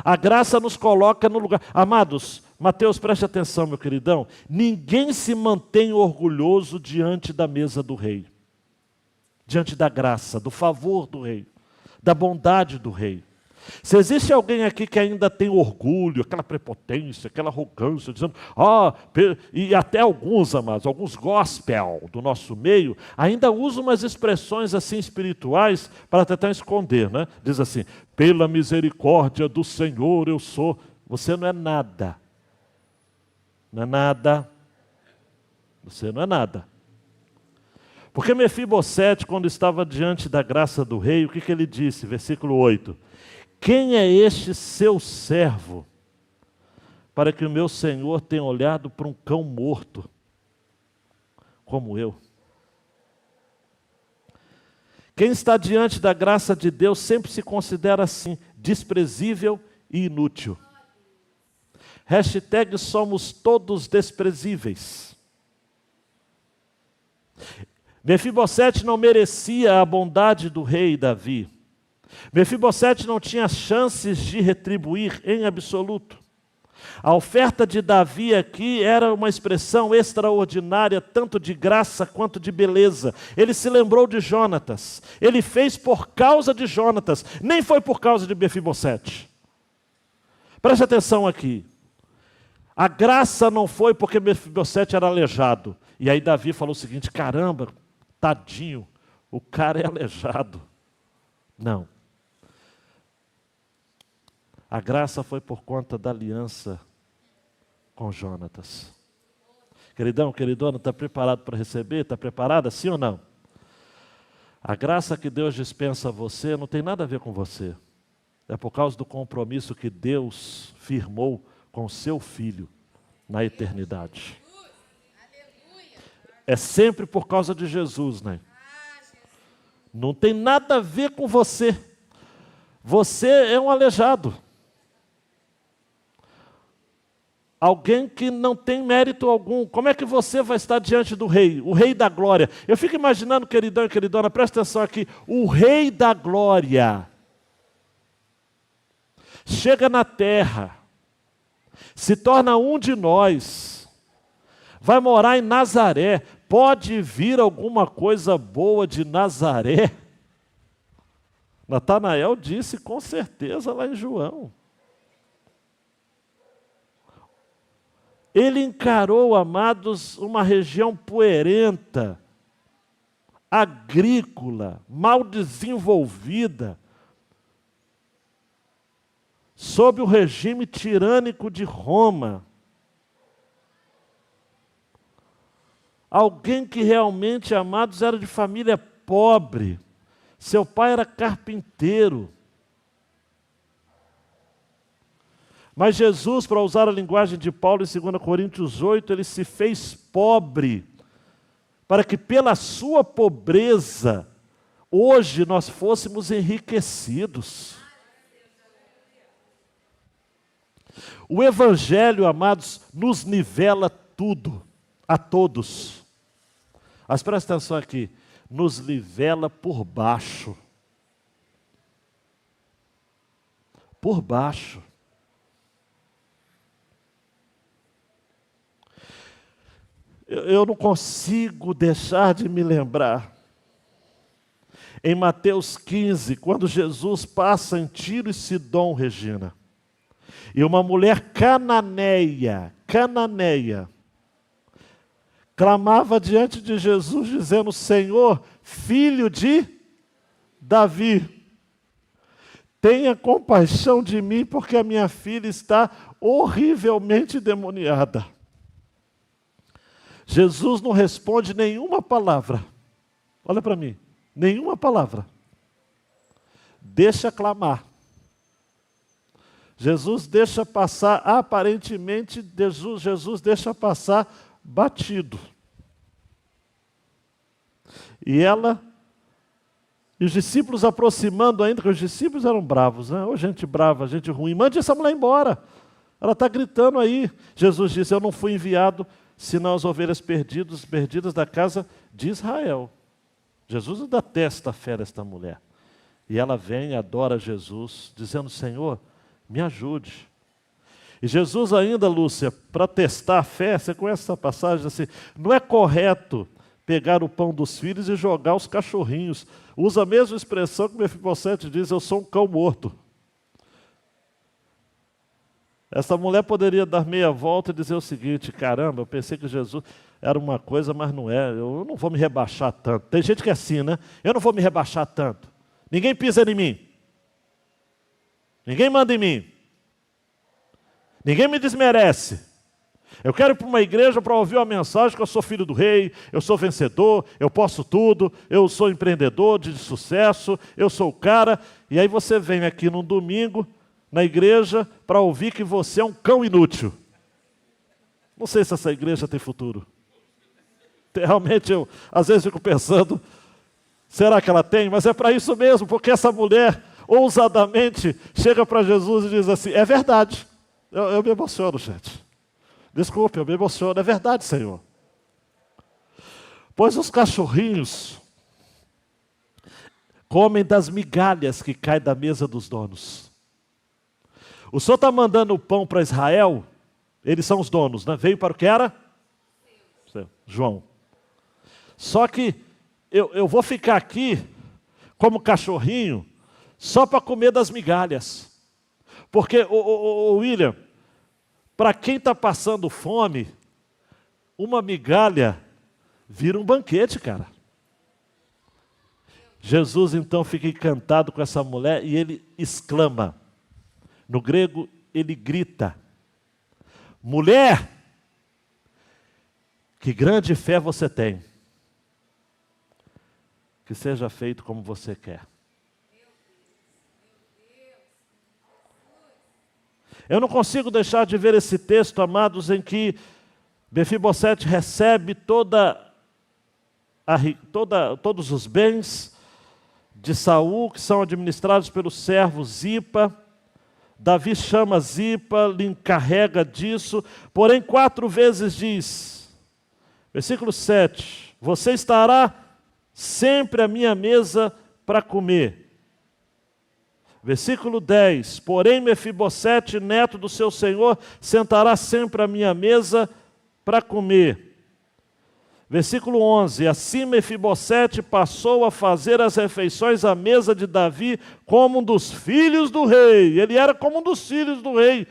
A graça nos coloca no lugar. Amados, Mateus, preste atenção, meu queridão. Ninguém se mantém orgulhoso diante da mesa do rei. Diante da graça, do favor do rei, da bondade do rei. Se existe alguém aqui que ainda tem orgulho, aquela prepotência, aquela arrogância, dizendo, e até alguns, amados, alguns gospel do nosso meio, ainda usam umas expressões assim espirituais para tentar esconder, né? Diz assim, pela misericórdia do Senhor eu sou. Você não é nada. Não é nada. Você não é nada. Porque Mefibosete, quando estava diante da graça do rei, o que ele disse? Versículo 8. Quem é este seu servo, para que o meu senhor tenha olhado para um cão morto, como eu? Quem está diante da graça de Deus sempre se considera assim, desprezível e inútil. Hashtag somos todos desprezíveis. Mefibosete não merecia a bondade do rei Davi. Mefibosete não tinha chances de retribuir em absoluto. A oferta de Davi aqui era uma expressão extraordinária, tanto de graça quanto de beleza. Ele se lembrou de Jonatas. Ele fez por causa de Jonatas, nem foi por causa de Mefibosete. Preste atenção aqui. A graça não foi porque Mefibosete era aleijado. E aí Davi falou o seguinte: caramba, tadinho, o cara é aleijado. Não. A graça foi por conta da aliança com Jonatas. Queridão, queridona, está preparado para receber? Está preparada, sim ou não? A graça que Deus dispensa a você não tem nada a ver com você. É por causa do compromisso que Deus firmou com o seu Filho na eternidade. É sempre por causa de Jesus, né? Não tem nada a ver com você. Você é um aleijado. Alguém que não tem mérito algum. Como é que você vai estar diante do rei? O rei da glória. Eu fico imaginando, queridão e queridona, presta atenção aqui. O rei da glória chega na terra, se torna um de nós, vai morar em Nazaré. Pode vir alguma coisa boa de Nazaré? Natanael disse com certeza lá em João. Ele encarou, amados, uma região poeirenta, agrícola, mal desenvolvida, sob o regime tirânico de Roma. Alguém que realmente, amados, era de família pobre. Seu pai era carpinteiro. Mas Jesus, para usar a linguagem de Paulo em 2 Coríntios 8, ele se fez pobre, para que pela sua pobreza, hoje nós fôssemos enriquecidos. O Evangelho, amados, nos nivela tudo, a todos. Mas presta atenção aqui, nos nivela por baixo. Por baixo. Eu não consigo deixar de me lembrar. Em Mateus 15, quando Jesus passa em Tiro e Sidom, Regina, e uma mulher cananeia, clamava diante de Jesus, dizendo: Senhor, filho de Davi, tenha compaixão de mim, porque a minha filha está horrivelmente demoniada. Jesus não responde nenhuma palavra. Olha para mim, nenhuma palavra. Deixa clamar. Jesus deixa passar, aparentemente, Jesus deixa passar batido. E os discípulos aproximando ainda, porque os discípulos eram bravos, né? Ô, gente brava, gente ruim, mande essa mulher embora. Ela está gritando aí. Jesus disse: eu não fui enviado senão as ovelhas perdidas da casa de Israel. Jesus não detesta a fé desta mulher. E ela vem e adora Jesus, dizendo: Senhor, me ajude. E Jesus ainda, Lúcia, para testar a fé, você conhece essa passagem assim, não é correto pegar o pão dos filhos e jogar os cachorrinhos. Usa a mesma expressão que Mefibosete diz: eu sou um cão morto. Essa mulher poderia dar meia volta e dizer o seguinte: caramba, eu pensei que Jesus era uma coisa, mas não é. Eu não vou me rebaixar tanto. Tem gente que é assim, né? Eu não vou me rebaixar tanto. Ninguém pisa em mim. Ninguém manda em mim. Ninguém me desmerece. Eu quero ir para uma igreja para ouvir uma mensagem que eu sou filho do rei, eu sou vencedor, eu posso tudo, eu sou empreendedor de sucesso, eu sou o cara. E aí você vem aqui num domingo, na igreja, para ouvir que você é um cão inútil. Não sei se essa igreja tem futuro. Realmente eu, às vezes, fico pensando, será que ela tem? Mas é para isso mesmo, porque essa mulher, ousadamente, chega para Jesus e diz assim: é verdade, Eu me emociono, gente. Desculpe, eu me emociono. É verdade, Senhor. Pois os cachorrinhos comem das migalhas que caem da mesa dos donos. O Senhor está mandando o pão para Israel, eles são os donos, né? Veio para o que era? João. Só que eu vou ficar aqui como cachorrinho só para comer das migalhas. Porque, William, para quem está passando fome, uma migalha vira um banquete, cara. Jesus então fica encantado com essa mulher e ele exclama. No grego, ele grita: mulher, que grande fé você tem. Que seja feito como você quer. Eu não consigo deixar de ver esse texto, amados, em que Mefibosete recebe todos os bens de Saul, que são administrados pelo servo Zipa. Davi chama Zipa, lhe encarrega disso, porém 4 vezes diz, versículo 7, você estará sempre à minha mesa para comer. Versículo 10, porém Mefibosete, neto do seu senhor, sentará sempre à minha mesa para comer. Versículo 11, assim Mefibosete passou a fazer as refeições à mesa de Davi como um dos filhos do rei. Ele era como um dos filhos do rei.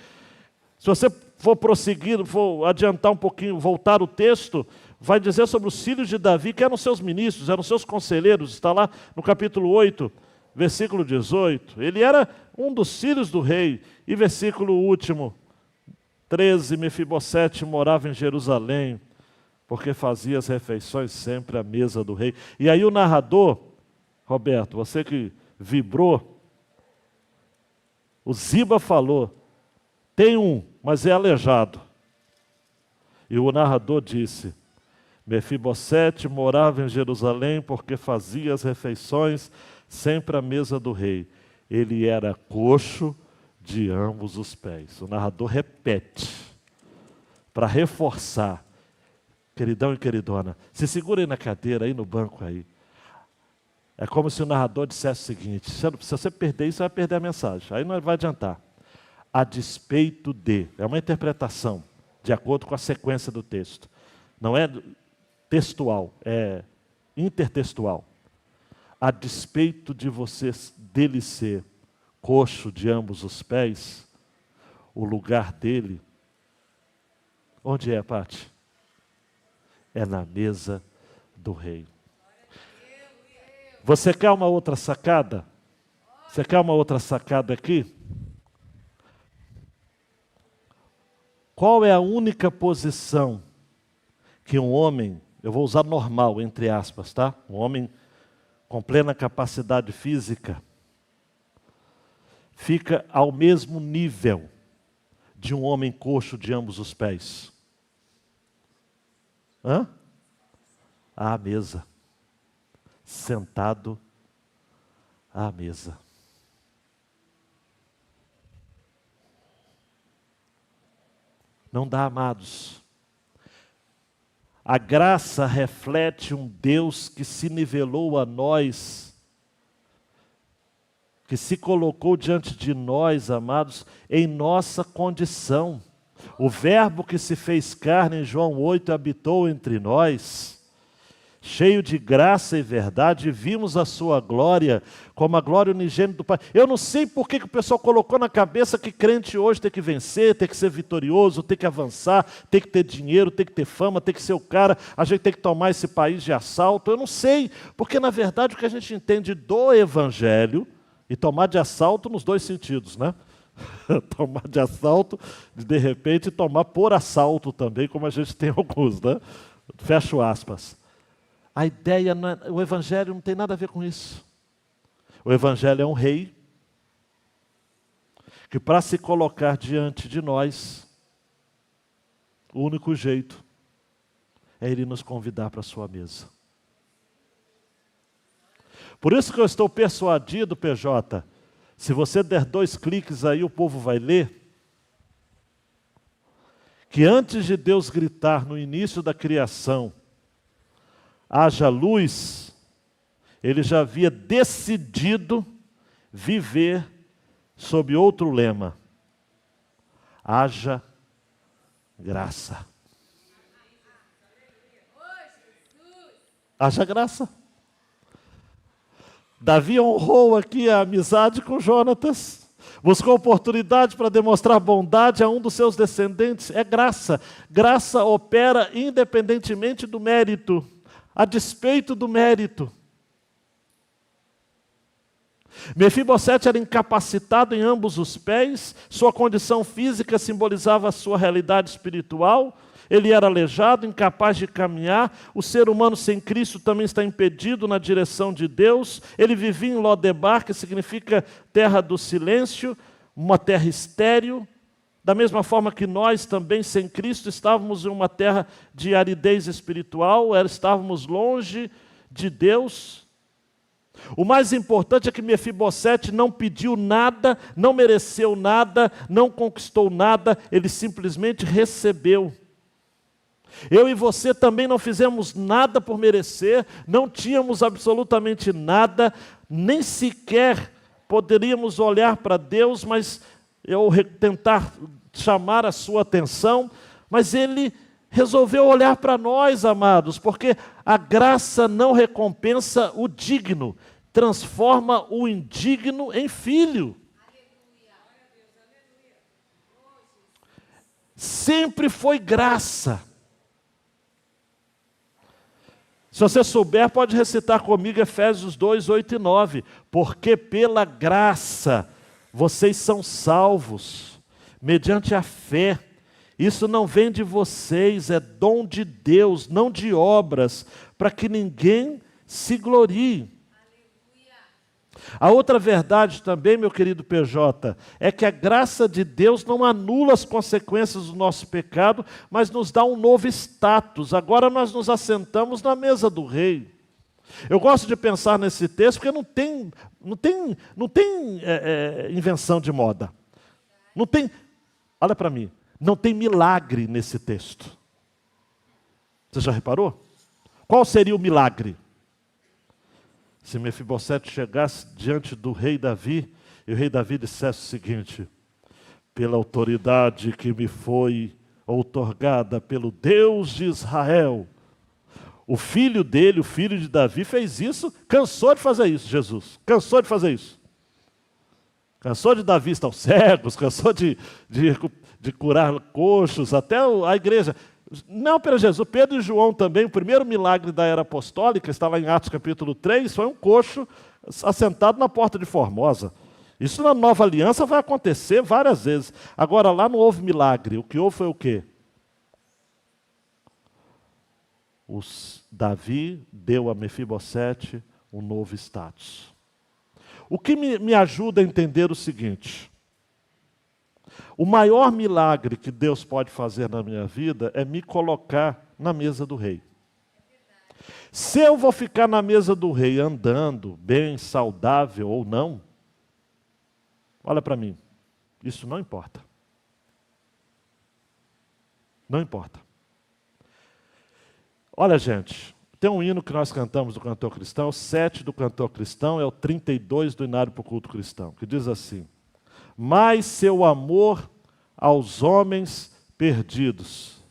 Se você for prosseguir, for adiantar um pouquinho, voltar o texto, vai dizer sobre os filhos de Davi, que eram seus ministros, eram seus conselheiros, está lá no capítulo 8, versículo 18. Ele era um dos filhos do rei. E versículo último, 13, Mefibosete morava em Jerusalém, porque fazia as refeições sempre à mesa do rei. E aí o narrador, Roberto, você que vibrou, o Ziba falou, tem um, mas é aleijado. E o narrador disse, Mefibosete morava em Jerusalém porque fazia as refeições sempre à mesa do rei. Ele era coxo de ambos os pés. O narrador repete, para reforçar. Queridão e queridona, se segura aí na cadeira, aí no banco aí. É como se o narrador dissesse o seguinte, se você perder isso, você vai perder a mensagem. Aí não vai adiantar. A despeito de, é uma interpretação, de acordo com a sequência do texto. Não é textual, é intertextual. A despeito de dele ser coxo de ambos os pés, o lugar dele, onde é, Pati? É na mesa do rei. Você quer uma outra sacada? Você quer uma outra sacada aqui? Qual é a única posição que um homem, eu vou usar normal, entre aspas, tá? Um homem com plena capacidade física, fica ao mesmo nível de um homem coxo de ambos os pés? À mesa. Sentado à mesa. Não dá, amados. A graça reflete um Deus que se nivelou a nós, que se colocou diante de nós, amados, em nossa condição. O Verbo que se fez carne, em João 8, habitou entre nós, cheio de graça e verdade, e vimos a sua glória, como a glória unigênita do Pai. Eu não sei por que o pessoal colocou na cabeça que crente hoje tem que vencer, tem que ser vitorioso, tem que avançar, tem que ter dinheiro, tem que ter fama, tem que ser o cara, a gente tem que tomar esse país de assalto. Eu não sei, porque na verdade o que a gente entende do Evangelho, e tomar de assalto nos dois sentidos, né? Tomar de assalto, de repente tomar por assalto também, como a gente tem alguns, né? Fecho aspas. A ideia, o Evangelho não tem nada a ver com isso. O Evangelho é um rei que, para se colocar diante de nós, o único jeito é Ele nos convidar para a sua mesa. Por isso que eu estou persuadido, PJ, se você der 2 cliques aí, o povo vai ler. que antes de Deus gritar no início da criação, haja luz, ele já havia decidido viver sob outro lema: haja graça. Haja graça. Davi honrou aqui a amizade com Jonatas, buscou oportunidade para demonstrar bondade a um dos seus descendentes. É graça. Graça opera independentemente do mérito, a despeito do mérito. Mefibosete era incapacitado em ambos os pés, sua condição física simbolizava a sua realidade espiritual. Ele era aleijado, incapaz de caminhar. O ser humano sem Cristo também está impedido na direção de Deus. Ele vivia em Lodebar, que significa terra do silêncio, uma terra estéril. Da mesma forma que nós também, sem Cristo, estávamos em uma terra de aridez espiritual, estávamos longe de Deus. O mais importante é que Mefibosete não pediu nada, não mereceu nada, não conquistou nada, ele simplesmente recebeu. Eu e você também não fizemos nada por merecer, não tínhamos absolutamente nada, nem sequer poderíamos olhar para Deus, mas eu tentar chamar a sua atenção, mas Ele resolveu olhar para nós, amados, porque a graça não recompensa o digno, transforma o indigno em filho. Sempre foi graça. Se você souber, pode recitar comigo Efésios 2, 8 e 9. Porque pela graça vocês são salvos, mediante a fé. Isso não vem de vocês, é dom de Deus, não de obras, para que ninguém se glorie. A outra verdade também, meu querido PJ, é que a graça de Deus não anula as consequências do nosso pecado, mas nos dá um novo status. Agora nós nos assentamos na mesa do rei. Eu gosto de pensar nesse texto porque não tem invenção de moda. Não tem, olha para mim, não tem milagre nesse texto. Você já reparou? Qual seria o milagre? Se Mefibosete chegasse diante do rei Davi, e o rei Davi dissesse o seguinte: pela autoridade que me foi outorgada pelo Deus de Israel, o filho dele, o filho de Davi, fez isso, cansou de fazer isso, Jesus, cansou de fazer isso. Cansou de dar vista aos cegos, cansou de curar coxos, até a igreja. Não para Jesus, Pedro e João também, o primeiro milagre da era apostólica, está lá em Atos capítulo 3, foi um coxo assentado na porta de Formosa. Isso na nova aliança vai acontecer várias vezes. Agora lá não houve milagre, o que houve foi o quê? Davi deu a Mefibosete um novo status. O que me ajuda a entender o seguinte: o maior milagre que Deus pode fazer na minha vida é me colocar na mesa do rei. Se eu vou ficar na mesa do rei andando bem, saudável ou não, olha para mim, isso não importa. Não importa. Olha, gente, tem um hino que nós cantamos do cantor cristão, o 7 do cantor cristão é o 32 do Inário para o Culto Cristão, que diz assim: mas seu amor aos homens perdidos,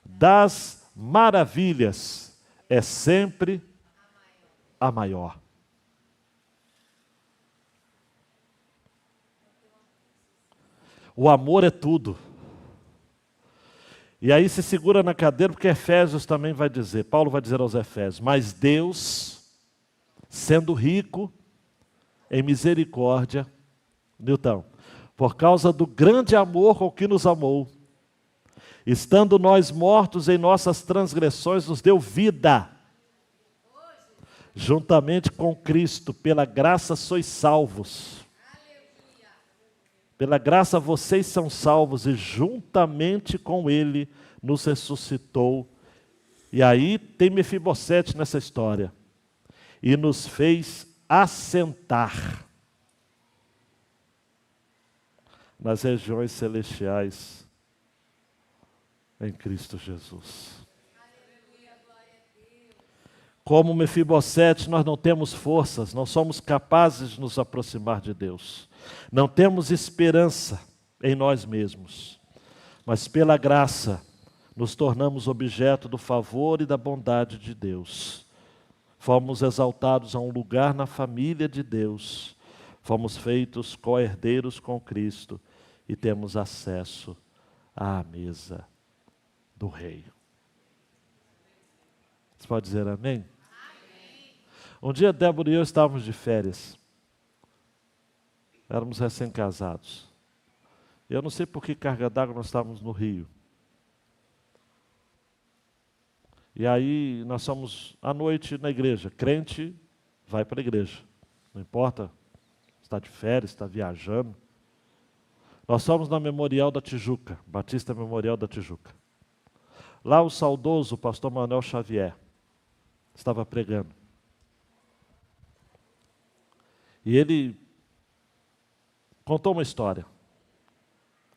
das maravilhas, é sempre a maior. O amor é tudo. E aí se segura na cadeira, porque Efésios também vai dizer, Paulo vai dizer aos Efésios: mas Deus, sendo rico em misericórdia, Newton, por causa do grande amor com que nos amou, estando nós mortos em nossas transgressões, nos deu vida. Juntamente com Cristo, pela graça sois salvos. Pela graça vocês são salvos, e juntamente com Ele nos ressuscitou. E aí tem Mefibosete nessa história. E nos fez assentar nas regiões celestiais em Cristo Jesus. Como Mefibosete, nós não temos forças, não somos capazes de nos aproximar de Deus. Não temos esperança em nós mesmos, mas pela graça nos tornamos objeto do favor e da bondade de Deus. Fomos exaltados a um lugar na família de Deus. Fomos feitos co-herdeiros com Cristo e temos acesso à mesa do Rei. Você pode dizer amém? Um dia, Débora e eu estávamos de férias. Éramos recém-casados. Eu não sei por que carga d'água nós estávamos no Rio. E aí nós fomos à noite na igreja. Crente vai para a igreja. Não importa se está de férias, se está viajando. Nós fomos na Memorial da Tijuca, Batista Memorial da Tijuca. Lá o saudoso pastor Manuel Xavier estava pregando. E ele contou uma história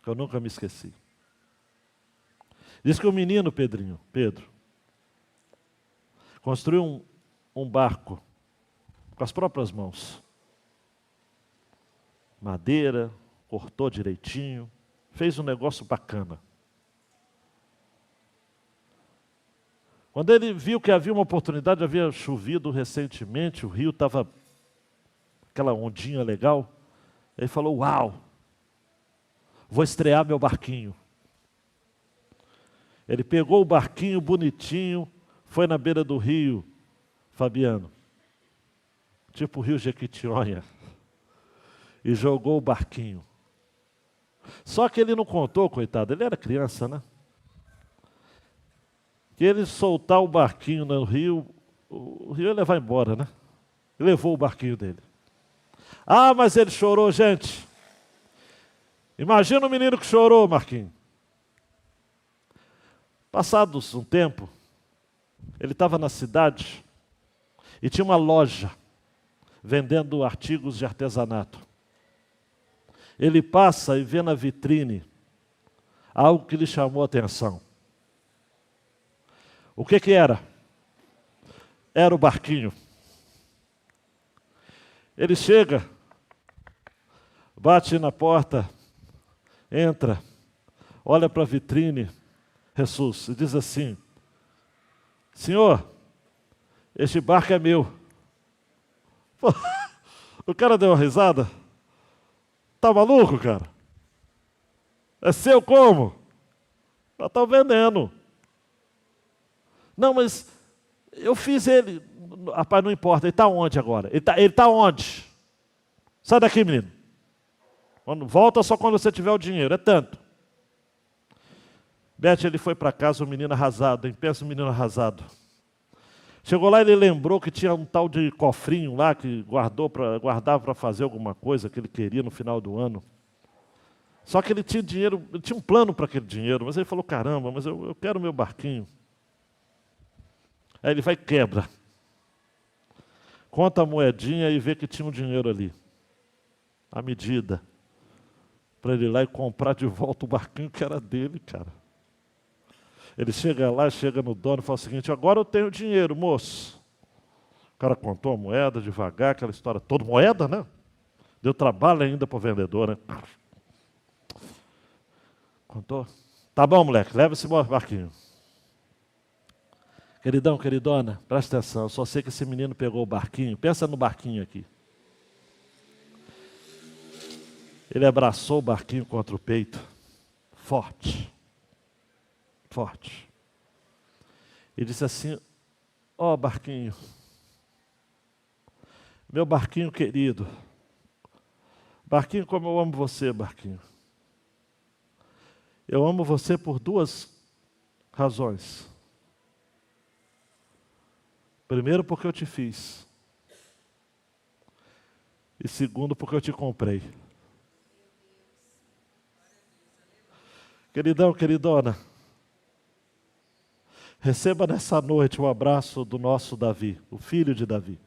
que eu nunca me esqueci. Diz que o menino Pedro, construiu um barco com as próprias mãos. Madeira, cortou direitinho, fez um negócio bacana. Quando ele viu que havia uma oportunidade, havia chovido recentemente, o rio estava aquela ondinha legal, ele falou, uau, vou estrear meu barquinho. Ele pegou o barquinho bonitinho, foi na beira do rio, Fabiano, tipo o rio Jequitinhonha, e jogou o barquinho. Só que ele não contou, coitado, ele era criança, né? Que ele soltar o barquinho no rio, o rio ia levar embora, né? Ele levou o barquinho dele. Ah, mas ele chorou, gente. Imagina o menino que chorou, Marquinhos. Passados um tempo, ele estava na cidade e tinha uma loja vendendo artigos de artesanato. Ele passa e vê na vitrine algo que lhe chamou a atenção. O que era? Era o barquinho. Ele chega, bate na porta, entra, olha para a vitrine, Jesus, e diz assim, Senhor, este barco é meu. Pô, o cara deu uma risada. Tá maluco, cara? É seu como? Já tá vendendo. Não, mas eu fiz ele. Rapaz, não importa, ele está onde agora? Ele tá onde? Sai daqui, menino. Volta só quando você tiver o dinheiro, é tanto. Beth, ele foi para casa, o menino arrasado, hein? Pensa o menino arrasado. Chegou lá e ele lembrou que tinha um tal de cofrinho lá que guardava para fazer alguma coisa que ele queria no final do ano. Só que ele tinha dinheiro, ele tinha um plano para aquele dinheiro, mas ele falou, caramba, mas eu quero meu barquinho. Aí ele vai e quebra. Conta a moedinha e vê que tinha um dinheiro ali. A medida. Para ele ir lá e comprar de volta o barquinho que era dele, cara. Ele chega lá, chega no dono e fala o seguinte, agora eu tenho dinheiro, moço. O cara contou a moeda devagar, aquela história toda. Moeda, né? Deu trabalho ainda para o vendedor, né? Contou? Tá bom, moleque, leva esse barquinho. Queridão, queridona, presta atenção, eu só sei que esse menino pegou o barquinho, pensa no barquinho aqui. Ele abraçou o barquinho contra o peito, forte, forte. E disse assim, ó barquinho, meu barquinho querido, barquinho como eu amo você, barquinho. Eu amo você por duas razões. Primeiro, porque eu te fiz. E segundo, porque eu te comprei. Queridão, queridona, receba nessa noite o abraço do nosso Davi, o filho de Davi.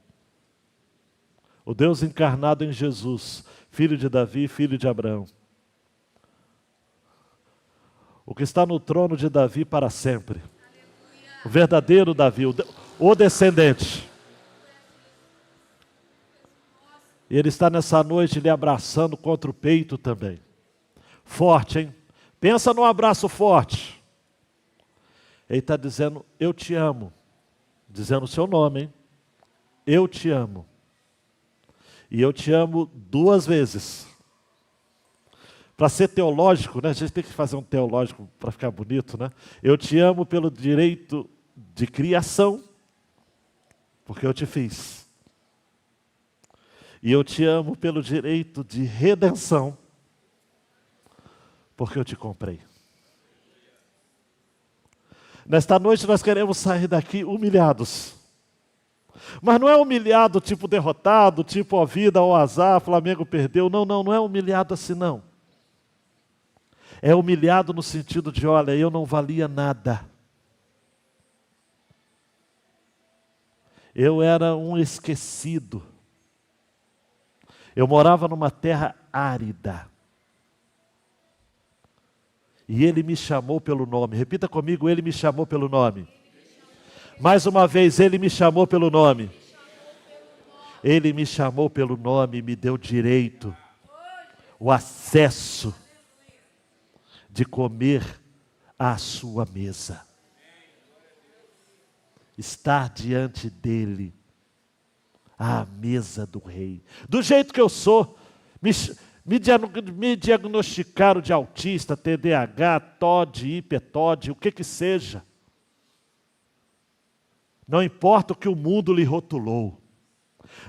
O Deus encarnado em Jesus, filho de Davi, filho de Abraão. o que está no trono de Davi para sempre. O verdadeiro Davi, o descendente. E Ele está nessa noite lhe abraçando contra o peito também. Forte, hein? Pensa num abraço forte. Ele está dizendo, eu te amo. Dizendo o seu nome, hein? Eu te amo. E eu te amo 2 vezes. Para ser teológico, né? A gente tem que fazer um teológico para ficar bonito, né? Eu te amo pelo direito de criação, porque eu te fiz. E eu te amo pelo direito de redenção, porque eu te comprei. Nesta noite nós queremos sair daqui humilhados. Mas não é humilhado tipo derrotado, tipo ó vida, ó azar, Flamengo perdeu. Não é humilhado assim não. É humilhado no sentido de, olha, eu não valia nada. Eu era um esquecido. Eu morava numa terra árida. E Ele me chamou pelo nome. Repita comigo, Ele me chamou pelo nome. Mais uma vez, Ele me chamou pelo nome. Ele me chamou pelo nome e me deu direito, o acesso de comer à sua mesa. Estar diante dEle, à mesa do Rei. Do jeito que eu sou, me diagnosticaram de autista, TDAH, TOD, hiperTOD, o que seja. Não importa o que o mundo lhe rotulou.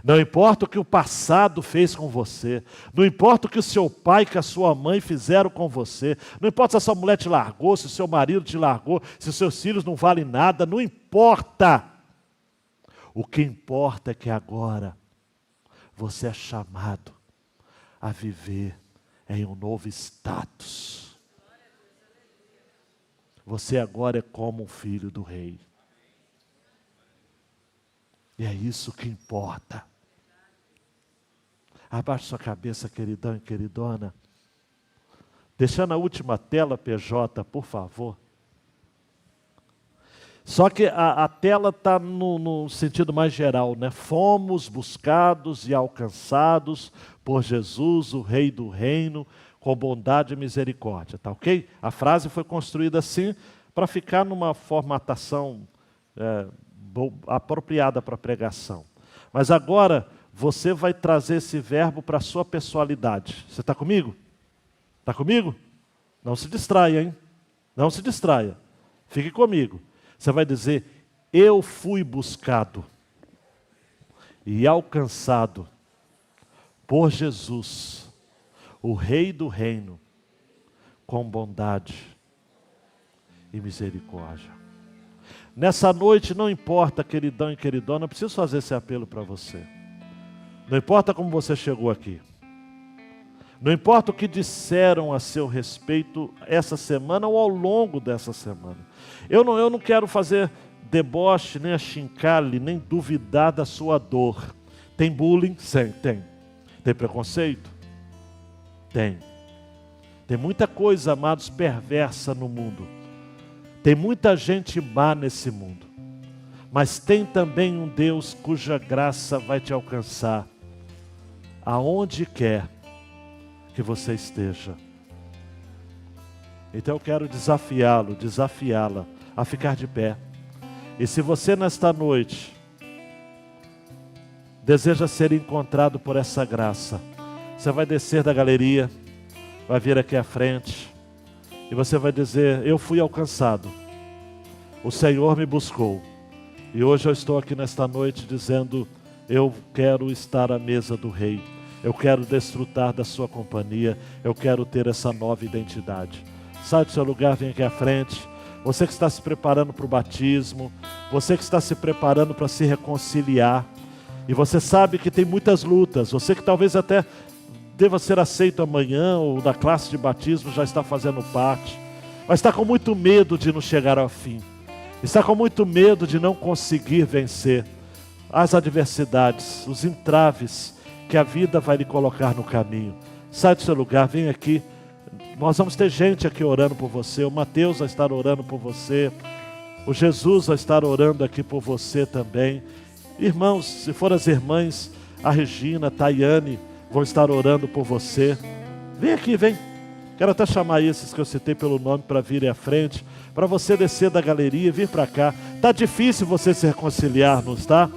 Não importa o que o passado fez com você. Não importa o que o seu pai e que a sua mãe fizeram com você. Não importa se a sua mulher te largou, se o seu marido te largou, se os seus filhos não valem nada. Não importa. O que importa é que agora você é chamado a viver em um novo status. Você agora é como um filho do Rei. E é isso que importa. Abaixe sua cabeça, queridão e queridona. Deixando a última tela, PJ, por favor. Só que a tela está no sentido mais geral, né? Fomos buscados e alcançados por Jesus, o Rei do Reino, com bondade e misericórdia, tá ok? A frase foi construída assim, para ficar numa formatação apropriada para a pregação. Mas agora você vai trazer esse verbo para a sua pessoalidade. Você está comigo? Está comigo? Não se distraia, hein? Não se distraia. Fique comigo. Você vai dizer, eu fui buscado e alcançado por Jesus, o Rei do Reino, com bondade e misericórdia. Nessa noite, não importa, queridão e queridona, eu preciso fazer esse apelo para você. Não importa como você chegou aqui. Não importa o que disseram a seu respeito essa semana ou ao longo dessa semana. Eu não quero fazer deboche, nem achincalhe, nem duvidar da sua dor. Tem bullying? Sim, tem. Tem preconceito? Tem. Tem muita coisa, amados, perversa no mundo. Tem muita gente má nesse mundo, mas tem também um Deus cuja graça vai te alcançar, aonde quer que você esteja. Então eu quero desafiá-la a ficar de pé. E se você nesta noite deseja ser encontrado por essa graça, você vai descer da galeria, vai vir aqui à frente, e você vai dizer, eu fui alcançado, o Senhor me buscou, e hoje eu estou aqui nesta noite dizendo, eu quero estar à mesa do Rei, eu quero desfrutar da sua companhia, eu quero ter essa nova identidade. Sai do seu lugar, vem aqui à frente. Você que está se preparando para o batismo, você que está se preparando para se reconciliar, e você sabe que tem muitas lutas, você que talvez até deva ser aceito amanhã, ou da classe de batismo já está fazendo parte, mas está com muito medo de não chegar ao fim, está com muito medo de não conseguir vencer as adversidades, os entraves que a vida vai lhe colocar no caminho. Sai do seu lugar, vem aqui Nós vamos ter gente aqui orando por você. O Mateus vai estar orando por você. O Jesus vai estar orando aqui por você também. Irmãos, se for as irmãs, a Regina, a Tayane, vão estar orando por você. Vem aqui, vem. Quero até chamar esses que eu citei pelo nome para virem à frente, para você descer da galeria e vir para cá. Está difícil você se reconciliar, não está?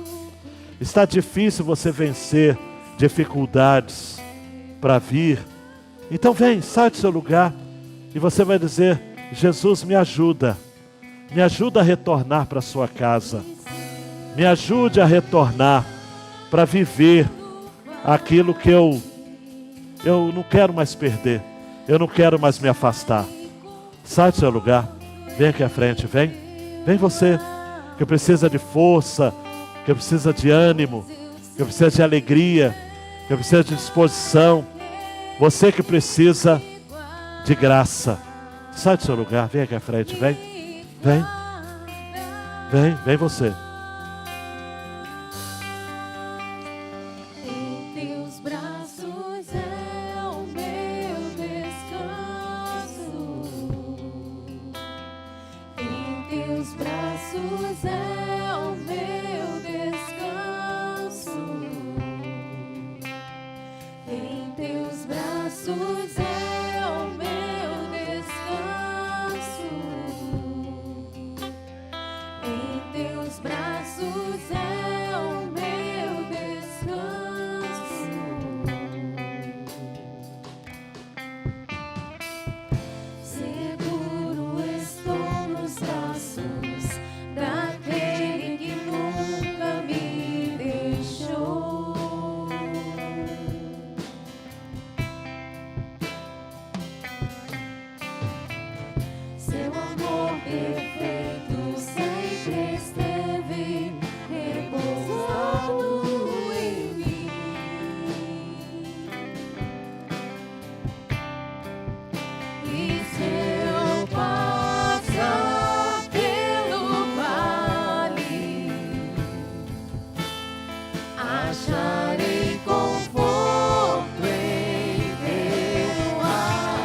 Está difícil você vencer dificuldades para vir. Então vem, sai do seu lugar e você vai dizer: Jesus, me ajuda a retornar para a sua casa. Me ajude a retornar para viver aquilo que eu não quero mais perder. Eu não quero mais me afastar. Sai do seu lugar. Vem aqui à frente, vem. Vem você, que precisa de força, que precisa de ânimo, que precisa de alegria, que precisa de disposição. Você que precisa de graça. Sai do seu lugar, vem aqui à frente, vem. Vem. Vem você.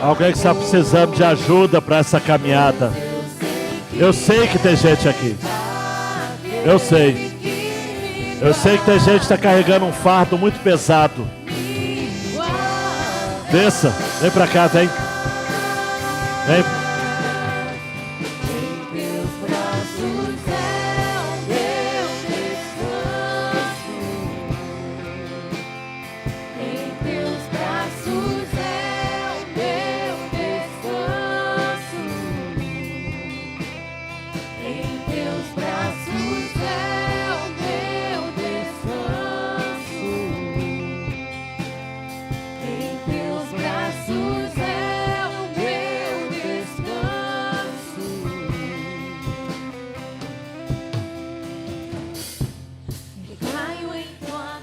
Alguém que está precisando de ajuda para essa caminhada. Eu sei que tem gente aqui. Eu sei. Eu sei que tem gente que está carregando um fardo muito pesado. Desça. Vem para cá, vem. Vem.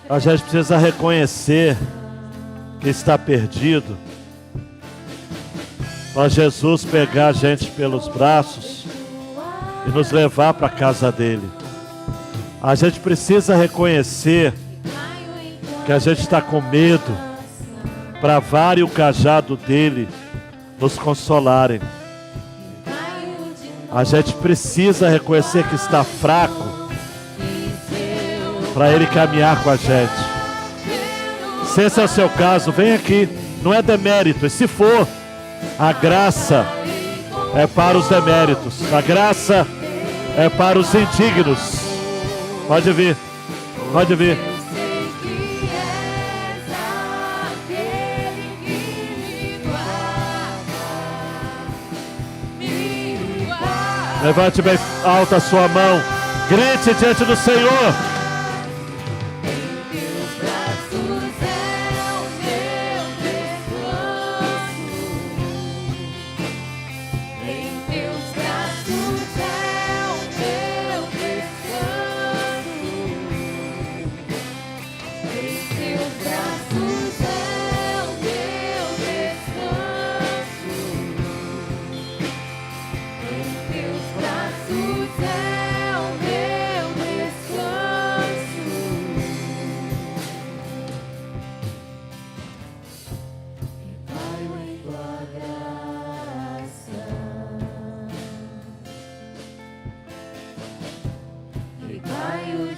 A gente precisa reconhecer que está perdido, para Jesus pegar a gente pelos braços e nos levar para a casa dele. A gente precisa reconhecer que a gente está com medo, para a vara e o cajado dele nos consolarem. A gente precisa reconhecer que está fraco, para ele caminhar com a gente. Se esse é o seu caso, vem aqui. Não é demérito, e se for, a graça é para os deméritos, a graça é para os indignos. Pode vir, pode vir. Levante bem alta a sua mão, grite diante do Senhor.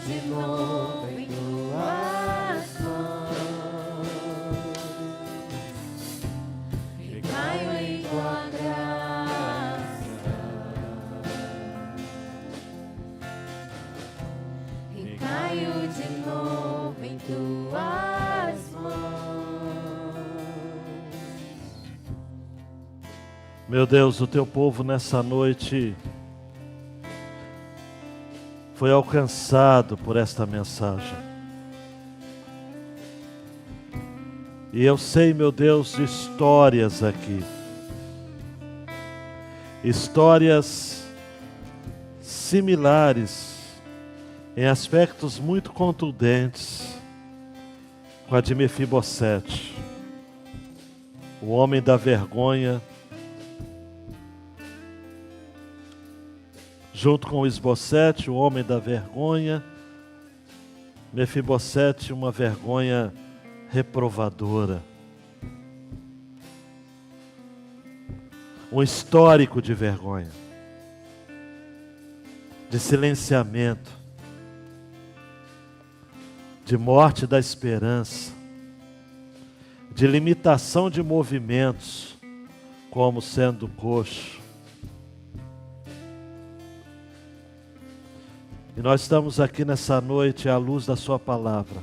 de novo em tuas mãos. Recaio em tua graça. Recaio de novo em tuas mãos. Meu Deus, o teu povo nessa noite foi alcançado por esta mensagem. E eu sei, meu Deus, de histórias aqui. Histórias similares, em aspectos muito contundentes, com a de Mefibosete, o homem da vergonha, junto com Esbocete, o homem da vergonha, Mefibosete, uma vergonha reprovadora. Um histórico de vergonha, de silenciamento, de morte da esperança, de limitação de movimentos, como sendo coxo. E nós estamos aqui nessa noite à luz da sua palavra,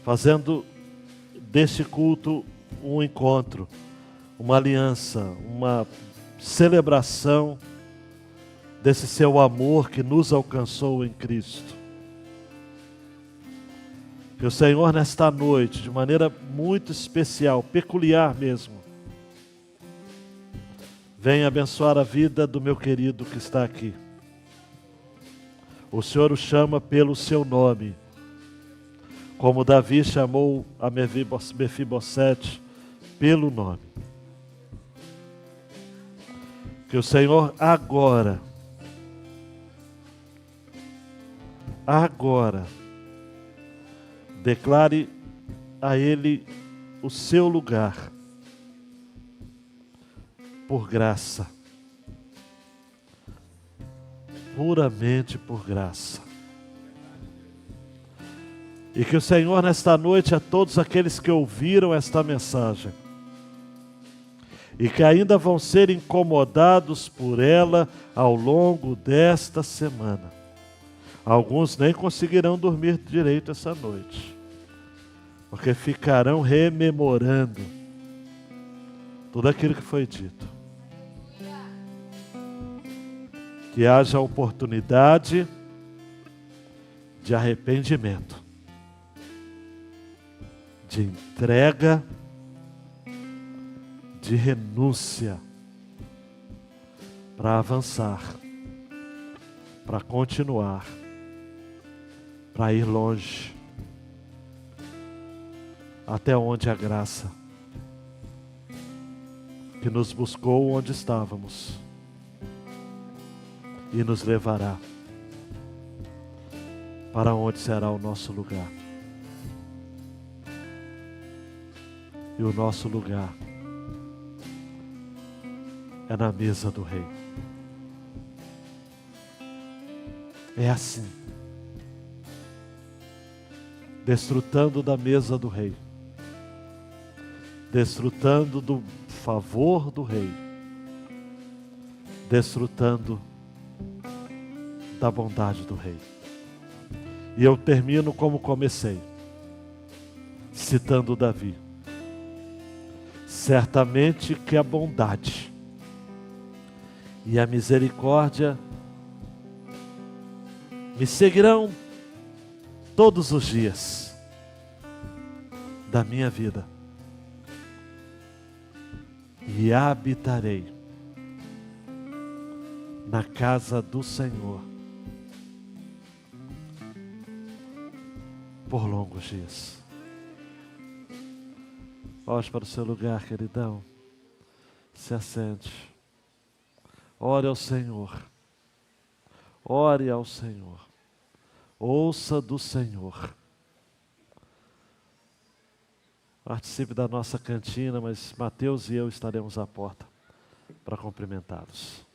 fazendo deste culto um encontro, uma aliança, uma celebração desse seu amor que nos alcançou em Cristo. Que o Senhor nesta noite, de maneira muito especial, peculiar mesmo, venha abençoar a vida do meu querido que está aqui. O Senhor o chama pelo seu nome, como Davi chamou a Mefibosete pelo nome. Que o Senhor agora, declare a ele o seu lugar, por graça. Puramente por graça. E que o Senhor nesta noite, a todos aqueles que ouviram esta mensagem e que ainda vão ser incomodados por ela ao longo desta semana, alguns nem conseguirão dormir direito essa noite, porque ficarão rememorando tudo aquilo que foi dito. Que haja oportunidade de arrependimento, de entrega, de renúncia, para avançar, para continuar, para ir longe, até onde a graça que nos buscou onde estávamos e nos levará para onde será o nosso lugar. E o nosso lugar é na mesa do Rei. É assim, desfrutando da mesa do Rei, desfrutando do favor do Rei, desfrutando da bondade do Rei. E eu termino como comecei, citando Davi. Certamente que a bondade e a misericórdia me seguirão todos os dias da minha vida, e habitarei na casa do Senhor por longos dias. Volte para o seu lugar, queridão. Se assente. Ore ao Senhor. Ore ao Senhor. Ouça do Senhor. Participe da nossa cantina, mas Mateus e eu estaremos à porta para cumprimentá-los.